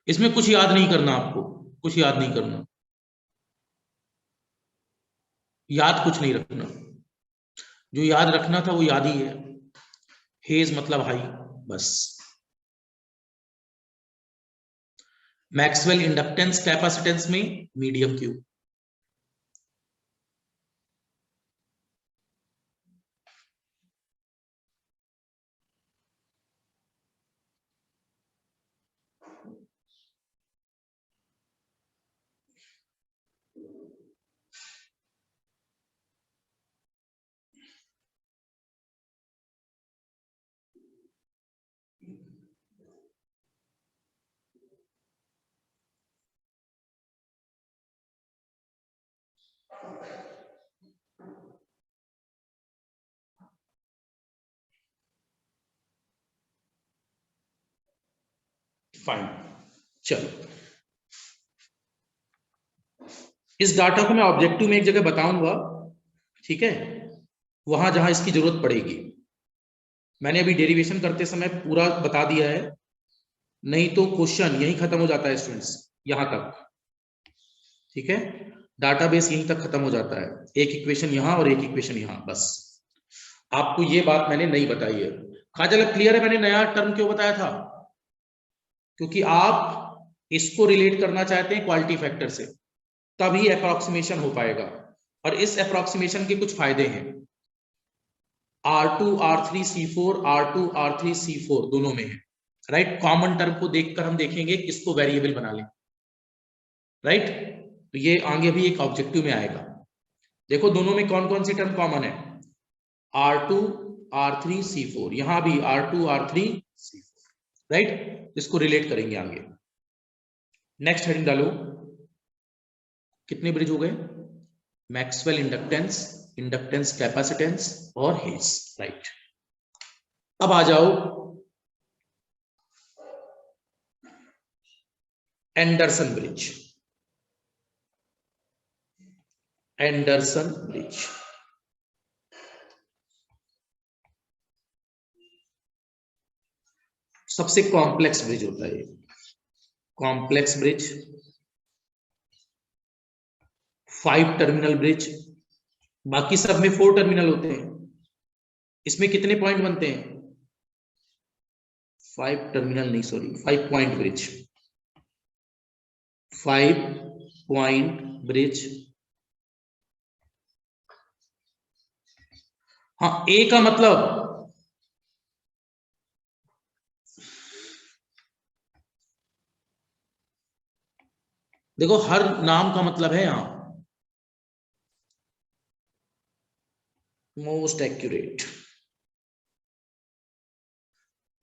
इसमें कुछ याद नहीं करना, आपको कुछ याद नहीं करना, याद कुछ नहीं रखना, जो याद रखना था वो याद ही है, हेज मतलब हाई, बस। मैक्सवेल इंडक्टेंस कैपेसिटेंस में मीडियम क्यू। फाइन, चलो इस डाटा को मैं ऑब्जेक्टिव में एक जगह बताऊंगा, ठीक है, वहां जहां इसकी जरूरत पड़ेगी। मैंने अभी डेरिवेशन करते समय पूरा बता दिया है, नहीं तो क्वेश्चन यही खत्म हो जाता है स्टूडेंट्स, यहां तक, ठीक है, डाटाबेस यहीं तक खत्म हो जाता है, एक इक्वेशन यहां और एक इक्वेशन यहां, बस। आपको ये बात मैंने नहीं बताई है। खाजल क्लियर है मैंने नया टर्म क्यों बताया था? क्योंकि आप इसको रिलेट करना चाहते हैं क्वालिटी फैक्टर से, तभी अप्रोक्सीमेशन हो पाएगा। और इस अप्रोक्सीमेशन के कुछ फायदे हैं, R2 R3 C4 R2 R3 C4 दोनों में है, राइट। कॉमन टर्म को देखकर हम देखेंगे किसको वेरिएबल बना लें, राइट। तो ये आगे भी एक ऑब्जेक्टिव में आएगा। देखो दोनों में कौन कौन सी टर्म कॉमन है, R2 R3 C4, यहां भी R2 R3 C4, राइट। इसको रिलेट करेंगे आगे। नेक्स्ट हेडिंग डालो, कितने ब्रिज हो गए? मैक्सवेल इंडक्टेंस, इंडक्टेंस कैपेसिटेंस और हेस, राइट। अब आ जाओ एंडरसन ब्रिज। एंडरसन ब्रिज सबसे कॉम्प्लेक्स ब्रिज होता है, कॉम्प्लेक्स ब्रिज, 5 टर्मिनल ब्रिज, बाकी सब में 4 टर्मिनल होते हैं, इसमें कितने पॉइंट बनते हैं? 5 टर्मिनल नहीं, sorry 5 point bridge, 5 point bridge. हाँ, ए का मतलब देखो हर नाम का मतलब है यहां, मोस्ट एक्यूरेट,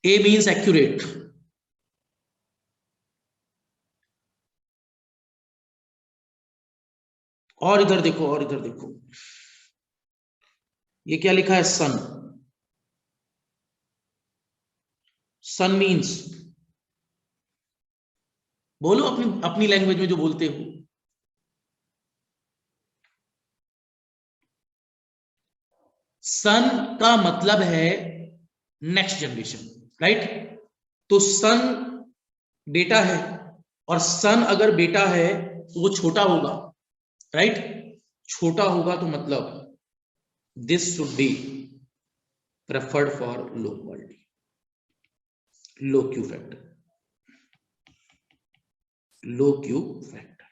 ए मीन्स एक्यूरेट। और इधर देखो, और इधर देखो, ये क्या लिखा है? सन। सन मीन्स, बोलो अपनी अपनी लैंग्वेज में जो बोलते हो। सन का मतलब है नेक्स्ट जनरेशन, राइट। तो सन बेटा है, और सन अगर बेटा है तो वो छोटा होगा, राइट। छोटा होगा तो मतलब this should be preferred for low quality, low Q factor, low Q factor.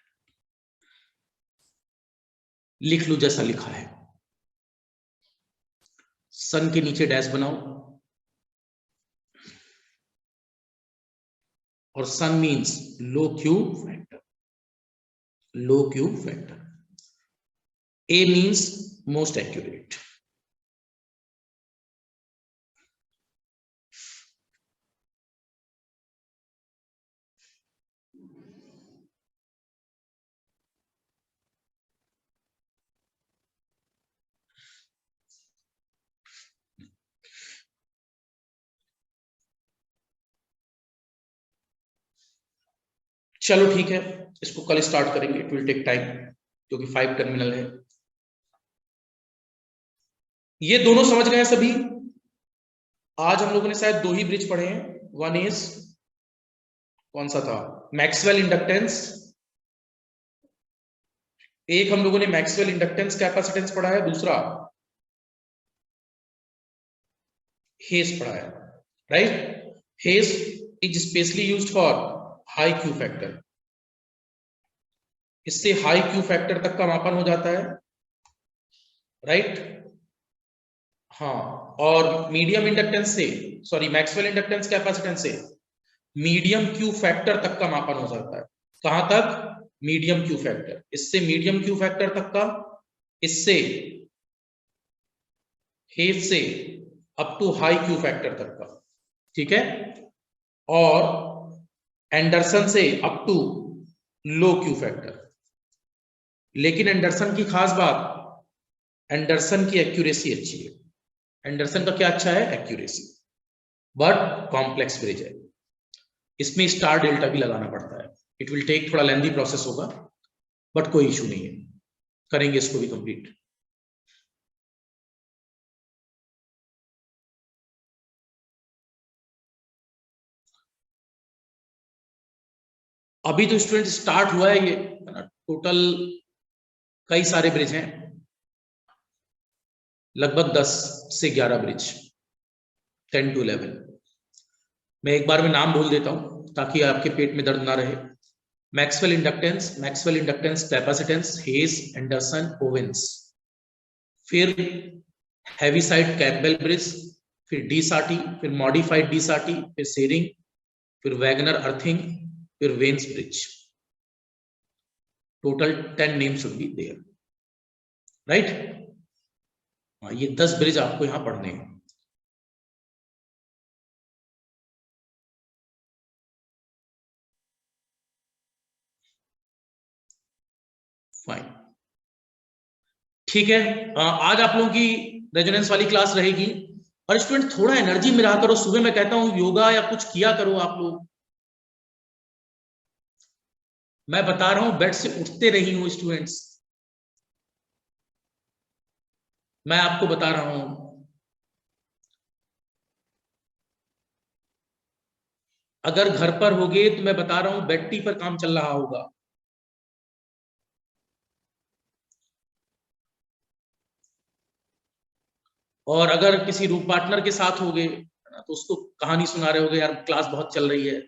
लिख लो जैसा लिखा है, सन के नीचे डैश बनाओ, और सन मीन्स लो क्यू फैक्टर, लो क्यू फैक्टर। ए मीन्स मोस्ट एक्यूरेट। चलो ठीक है, इसको कल स्टार्ट करेंगे, इट विल टेक टाइम, क्योंकि 5 टर्मिनल है। ये दोनों समझ गए सभी? आज हम लोगों ने शायद 2 ही ब्रिज पढ़े हैं। वन इज कौन सा था? Maxwell inductance. एक हम लोगों ने मैक्सवेल इंडक्टेंस कैपेसिटेंस पढ़ा है, दूसरा हेस पढ़ा है, right. Hay's is specially used for high Q factor, इससे हाई क्यू फैक्टर तक का मापन हो जाता है, राइट। हाँ, और मीडियम इंडक्टेंस से, सॉरी मैक्सवेल इंडक्टेंस कैपेसिटेंस से मीडियम क्यू फैक्टर तक का मापन हो जाता है। कहां तक? Medium Q factor. इससे मीडियम क्यू फैक्टर तक का, इससे हेज से up to high Q factor तक का, ठीक है। और एंडरसन से up to low Q factor. लेकिन एंडरसन की खास बात, एंडरसन की एक्यूरेसी अच्छी है। एंडरसन का क्या अच्छा है? एक्यूरेसी। बट कॉम्प्लेक्स ब्रिज है, इसमें स्टार डेल्टा भी लगाना पड़ता है। इट विल टेक, थोड़ा लेंथी प्रोसेस होगा, बट कोई इशू नहीं है, करेंगे इसको भी कंप्लीट। अभी तो स्टूडेंट स्टार्ट हुआ है ये, टोटल कई सारे ब्रिज हैं, लगभग 10 से 11 ब्रिज, 10 to 11। मैं एक बार में नाम बोल देता हूं ताकि आपके पेट में दर्द ना रहे। Maxwell inductance, capacitance, Hay's, Anderson, Owen's. फिर हैवीसाइड कैम्पबेल ब्रिज, फिर डीसाटी, फिर मॉडिफाइड डीसाटी, फिर सेरिंग, फिर वैगनर अर्थिंग, फिर Wien's bridge. Total 10 names should be there, right. ये 10 ब्रिज आपको यहां पढ़ने हैं। फाइन, ठीक है। आज आप लोगों की रेजोनेंस वाली क्लास रहेगी। और स्टूडेंट थोड़ा एनर्जी में रहा करो, सुबह मैं कहता हूं योगा या कुछ किया करो आप लोग। मैं बता रहा हूं बेड से उठते नहीं हो स्टूडेंट्स, मैं आपको बता रहा हूं। अगर घर पर होगे तो मैं बता रहा हूं बेड टी पर काम चल रहा होगा। और अगर किसी रूम पार्टनर के साथ होगे तो उसको कहानी सुना रहे होगे, यार क्लास बहुत चल रही है।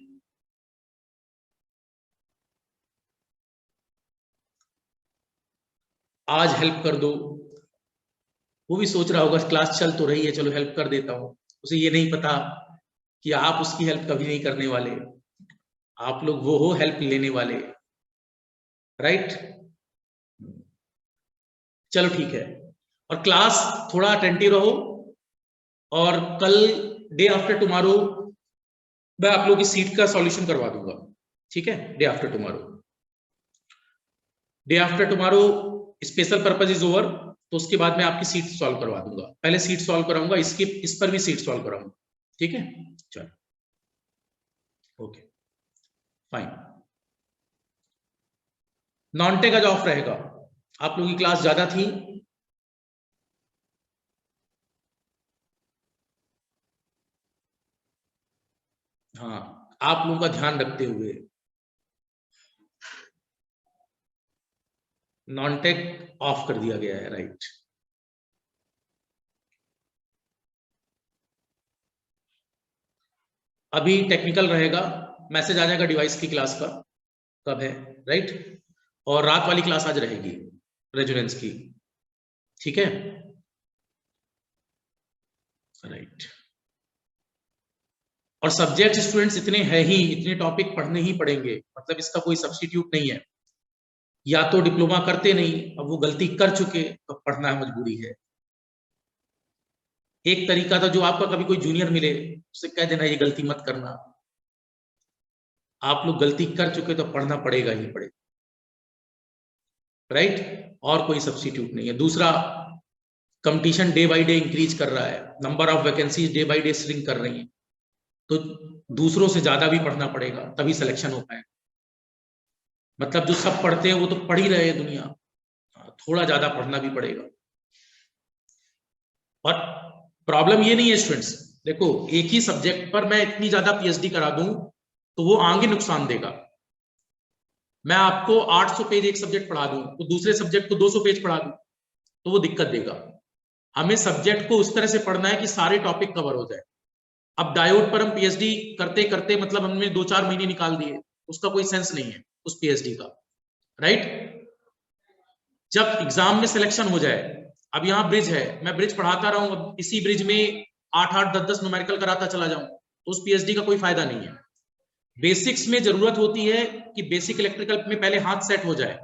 आज हेल्प कर दो, वो भी सोच रहा होगा क्लास चल तो रही है, चलो हेल्प कर देता हूं। उसे ये नहीं पता कि आप उसकी हेल्प कभी नहीं करने वाले, आप लोग वो हो हेल्प लेने वाले, राइट। चलो ठीक है, और क्लास थोड़ा अटेंटिव रहो। और कल डे आफ्टर टुमारो मैं आप लोगों की सीट का सॉल्यूशन करवा दूंगा, ठीक है। Day after tomorrow special purpose is over, तो उसके बाद मैं आपकी सीट सॉल्व करवा दूंगा। पहले सीट सॉल्व कराऊंगा, इसकी इस पर भी सीट सॉल्व कराऊंगा, ठीक है। चलो, ओके, फाइन। नॉन टेक आज ऑफ रहेगा, आप लोगों की क्लास ज्यादा थी। हाँ, आप लोगों का ध्यान रखते हुए नॉन टेक ऑफ कर दिया गया है, राइट। अभी टेक्निकल रहेगा, मैसेज आ जाएगा डिवाइस की क्लास का कब है, राइट। और रात वाली क्लास आज रहेगी रेजोनेंस की, ठीक है, राइट। और सब्जेक्ट स्टूडेंट्स इतने हैं ही, इतने टॉपिक पढ़ने ही पड़ेंगे, मतलब इसका कोई सब्स्टिट्यूट नहीं है। या तो डिप्लोमा करते नहीं, अब वो गलती कर चुके तो पढ़ना मजबूरी है। एक तरीका था, जो आपका कभी कोई जूनियर मिले उससे कह देना ये गलती मत करना। आप लोग गलती कर चुके तो पढ़ना पड़ेगा ही पड़ेगा, राइट। और कोई सब्स्टिट्यूट नहीं है। दूसरा, competition day by day increase कर रहा है, number of vacancies day by day shrink कर रही हैं, तो दूसरों से ज्यादा भी पढ़ना पड़ेगा तभी सिलेक्शन हो पाएगा। मतलब जो सब पढ़ते हैं वो तो पढ़ ही रहे हैं दुनिया, थोड़ा ज्यादा पढ़ना भी पड़ेगा। और प्रॉब्लम ये नहीं है स्टूडेंट्स, देखो एक ही सब्जेक्ट पर मैं इतनी ज्यादा पीएचडी करा दूं तो वो आगे नुकसान देगा। मैं आपको 800 पेज एक सब्जेक्ट पढ़ा दूं तो दूसरे सब्जेक्ट को 200 पेज पढ़ा दूं तो वो दिक्कत देगा। हमें सब्जेक्ट को उस तरह से पढ़ना है कि सारे टॉपिक कवर हो जाए। अब डायोड पर हम पीएचडी करते करते मतलब हमने 2-4 महीने निकाल दिए, उसका कोई सेंस नहीं है उस पीएचडी का। राइट। जब एग्जाम में सिलेक्शन हो जाए, अब यहाँ ब्रिज है, मैं ब्रिज पढ़ाता रहूं, अब इसी ब्रिज में 8-8, 10-10 न्यूमेरिकल कराता चला जाऊं, तो उस पीएचडी का कोई फायदा नहीं है। बेसिक्स में जरूरत होती है कि बेसिक इलेक्ट्रिकल में पहले हाथ सेट हो जाए,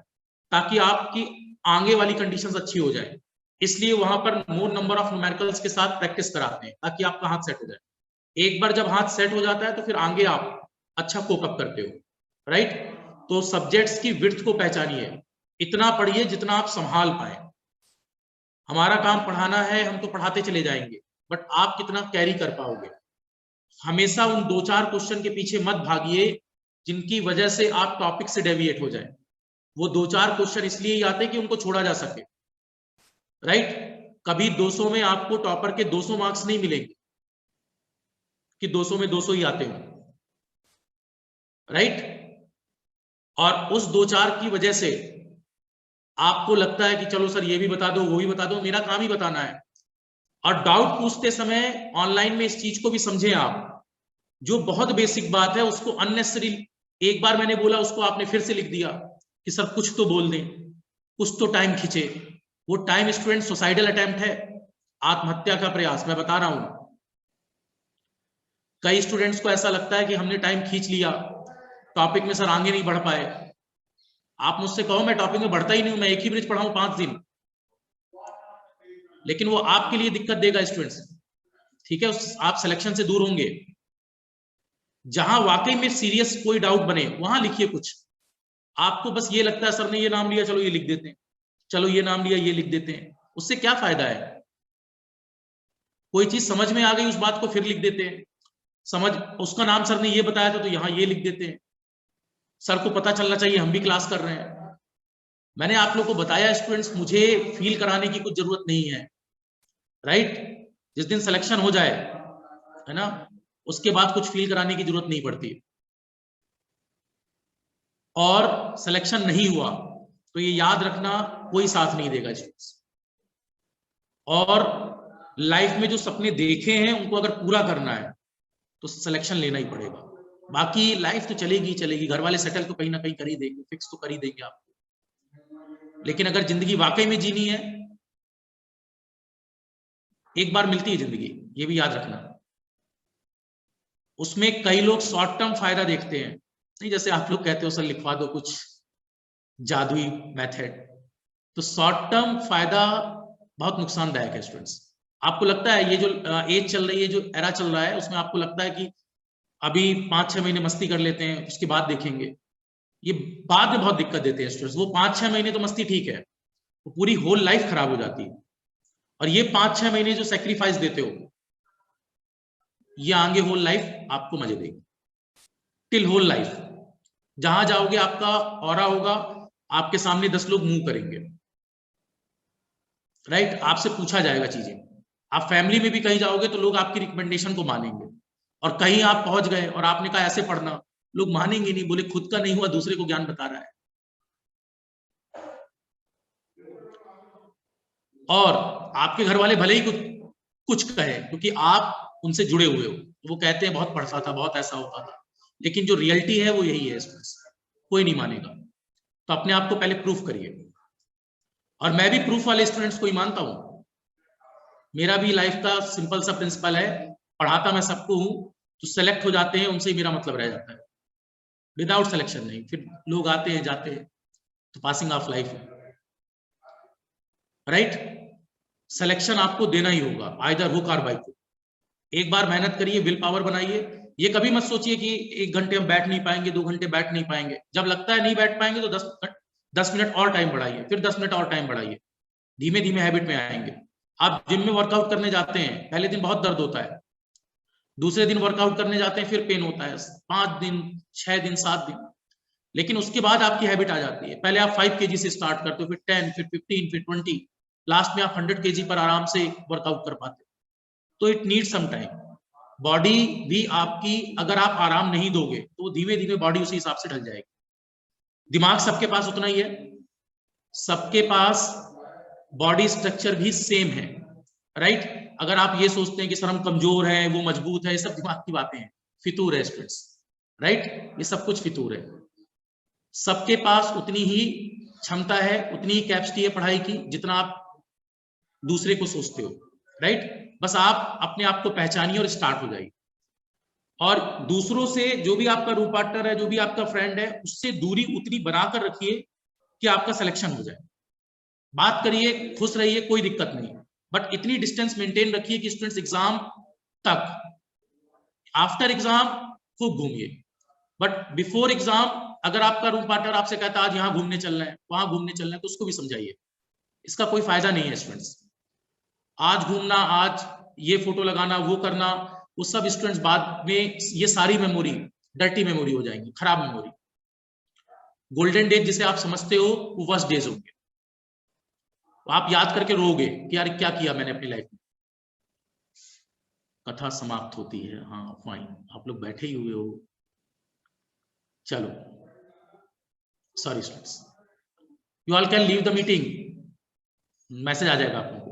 ताकि आपकी आगे वाली कंडीशंस अच्छी हो जाए। इसलिए वहां पर मोर नंबर ऑफ न्यूमेरिकल्स के साथ प्रैक्टिस कराते हैं, ताकि आपका हाथ सेट हो जाए। एक बार जब हाथ सेट हो जाता है तो फिर आगे आप अच्छा कोप अप करते हो, राइट। तो सब्जेक्ट्स की विड्थ को पहचानिए, इतना पढ़िए जितना आप संभाल पाए। हमारा काम पढ़ाना है, हम तो पढ़ाते चले जाएंगे, बट आप कितना कैरी कर पाओगे। हमेशा उन 2-4 क्वेश्चन के पीछे मत भागिए जिनकी वजह से आप टॉपिक से डेविएट हो जाए। वो 2-4 क्वेश्चन इसलिए ही आते हैं कि उनको छोड़ा जा सके, राइट। कभी 200 में आपको टॉपर के 200 मार्क्स नहीं मिलेंगे कि 200 में 200 ही आते हो, राइट। और उस 2-4 की वजह से आपको लगता है कि चलो सर ये भी बता दो, वो भी बता दो, मेरा काम ही बताना है। और डाउट पूछते समय ऑनलाइन में इस चीज को भी समझें आप, जो बहुत बेसिक बात है उसको अननेसेसरी, एक बार मैंने बोला उसको आपने फिर से लिख दिया कि सर कुछ तो बोल दें, कुछ तो टाइम खींचे। वो टाइम स्टूडेंट सुसाइडल अटेम्प्ट है, आत्महत्या का प्रयास, मैं बता रहा हूं। कई स्टूडेंट्स को ऐसा लगता है कि हमने टाइम खींच लिया, टॉपिक में सर आगे नहीं बढ़ पाए। आप मुझसे कहो मैं टॉपिक में बढ़ता ही नहीं हूं, मैं एक ही ब्रिज पढ़ाऊं 5 दिन, लेकिन वो आपके लिए दिक्कत देगा स्टूडेंट्स, ठीक है। आप सिलेक्शन से दूर होंगे। जहां वाकई में सीरियस कोई डाउट बने वहां लिखिए कुछ। आपको बस ये लगता है सर ने ये नाम लिया, चलो ये लिख देते हैं, चलो ये नाम लिया ये लिख देते हैं, उससे क्या फायदा है। कोई चीज समझ में आ गई उस बात को फिर लिख देते हैं, समझ उसका नाम सर ने ये बताया था तो यहां ये लिख देते हैं। सर को पता चलना चाहिए हम भी क्लास कर रहे हैं। मैंने आप लोग को बताया स्टूडेंट्स, मुझे फील कराने की कुछ जरूरत नहीं है, राइट। जिस दिन सिलेक्शन हो जाए, है ना, उसके बाद कुछ फील कराने की जरूरत नहीं पड़ती। और सिलेक्शन नहीं हुआ तो ये याद रखना, कोई साथ नहीं देगा स्टूडेंट्स। और लाइफ में जो सपने देखे हैं उनको अगर पूरा करना है तो सिलेक्शन लेना ही पड़ेगा। बाकी लाइफ तो चलेगी चलेगी, घर वाले सेटल तो कहीं ना कहीं कर ही देंगे, फिक्स तो कर ही देंगे आपको। लेकिन अगर जिंदगी वाकई में जीनी है, एक बार मिलती है जिंदगी, ये भी याद रखना। उसमें कई लोग शॉर्ट टर्म फायदा देखते हैं, नहीं जैसे आप लोग कहते हो सर लिखवा दो कुछ जादुई मेथड, तो शॉर्ट टर्म फायदा बहुत नुकसानदायक है स्टूडेंट्स। आपको लगता है ये जो एज चल रही है, जो एरा चल रहा है, उसमें आपको लगता है कि अभी 5-6 महीने मस्ती कर लेते हैं उसके बाद देखेंगे, ये बाद में बहुत दिक्कत देते हैं स्टूडेंट्स। वो 5-6 महीने तो मस्ती ठीक है, वो पूरी होल लाइफ खराब हो जाती है। और ये 5-6 महीने जो सेक्रीफाइस देते हो, ये आगे होल लाइफ आपको मजे देगी, टिल होल लाइफ। जहां जाओगे आपका ऑरा होगा, आपके सामने 10 लोग मुंह करेंगे, राइट। आपसे पूछा जाएगा चीजें। आप फैमिली में भी कहीं जाओगे तो लोग आपकी रिकमेंडेशन को मानेंगे, और कहीं आप पहुंच गए और आपने कहा ऐसे पढ़ना, लोग मानेंगे नहीं, बोले खुद का नहीं हुआ दूसरे को ज्ञान बता रहा है। और आपके घर वाले भले ही कुछ कहे, क्योंकि आप उनसे जुड़े हुए हो, वो कहते हैं बहुत पढ़ता था, बहुत ऐसा होता था, लेकिन जो रियलिटी है वो यही है स्टूडेंट्स, कोई नहीं मानेगा। तो अपने आप को पहले प्रूफ करिए। और मैं भी प्रूफ वाले स्टूडेंट्स को ही मानता हूं। मेरा भी लाइफ का सिंपल सा प्रिंसिपल है, पढ़ाता मैं सबको हूं, जो सेलेक्ट हो जाते हैं उनसे ही मेरा मतलब रह जाता है, विदाउट सिलेक्शन नहीं। फिर लोग आते हैं जाते हैं, तो पासिंग ऑफ लाइफ है, राइट। सिलेक्शन आपको देना ही होगा, आइदर हुक और बाय हुक। एक बार मेहनत करिए, विल पावर बनाइए। ये कभी मत सोचिए कि 1 घंटे हम बैठ नहीं पाएंगे, 2 घंटे बैठ नहीं पाएंगे। जब लगता है नहीं बैठ पाएंगे तो 10 मिनट और टाइम बढ़ाइए, फिर 10 मिनट और टाइम बढ़ाइए, धीमे धीमे हैबिट में आएंगे। आप जिम में वर्कआउट करने जाते हैं, पहले दिन बहुत दर्द होता है, दूसरे दिन वर्कआउट करने जाते हैं फिर पेन होता है, 5 दिन 6 दिन 7 दिन, लेकिन उसके बाद आपकी हैबिट आ जाती है। पहले आप 5 kg से स्टार्ट करते हो, फिर 10, फिर 15, फिर 20, लास्ट में आप 100 kg पर आराम से वर्कआउट कर पाते हो। तो it need some time. Body भी आपकी, अगर आप आराम नहीं दोगे तो धीमे धीमे बॉडी उसी हिसाब से ढल जाएगी। दिमाग सबके पास उतना ही है, सबके पास बॉडी स्ट्रक्चर भी सेम है, राइट। अगर आप ये सोचते हैं कि सर हम कमजोर हैं, वो मजबूत है, ये सब दिमाग की बातें हैं, फितूर है स्टूडेंट्स, राइट। ये सब कुछ फितूर है। सबके पास उतनी ही क्षमता है, उतनी ही कैपेसिटी है पढ़ाई की जितना आप दूसरे को सोचते हो, राइट। बस आप अपने आप को पहचानिए और स्टार्ट हो जाइए, और दूसरों से, जो भी आपका रूम पार्टनर है, जो भी आपका फ्रेंड है, उससे दूरी उतनी बनाकर रखिए कि आपका सिलेक्शन हो जाए। बात करिए, खुश रहिए, कोई दिक्कत नहीं, बट इतनी डिस्टेंस मेंटेन रखिए कि स्टूडेंट्स एग्जाम तक, आफ्टर एग्जाम खूब घूमिए, बट बिफोर एग्जाम अगर आपका रूम पार्टनर आपसे कहता है आज यहाँ घूमने चलना है, वहां घूमने चलना है, तो उसको भी समझाइए इसका कोई फायदा नहीं है स्टूडेंट्स। आज घूमना, आज ये फोटो लगाना, वो करना, वो सब स्टूडेंट्स बाद में ये सारी मेमोरी डर्टी मेमोरी हो जाएंगी, खराब मेमोरी। गोल्डन डेज जिसे आप समझते हो वो वर्स्ट डेज होंगे, आप याद करके रोगे कि यार क्या किया मैंने अपनी लाइफ में। कथा समाप्त होती है। हाँ फाइन, आप लोग बैठे ही हुए हो, चलो, sorry students, you all can leave the meeting, message आ जाएगा आप लोगों को।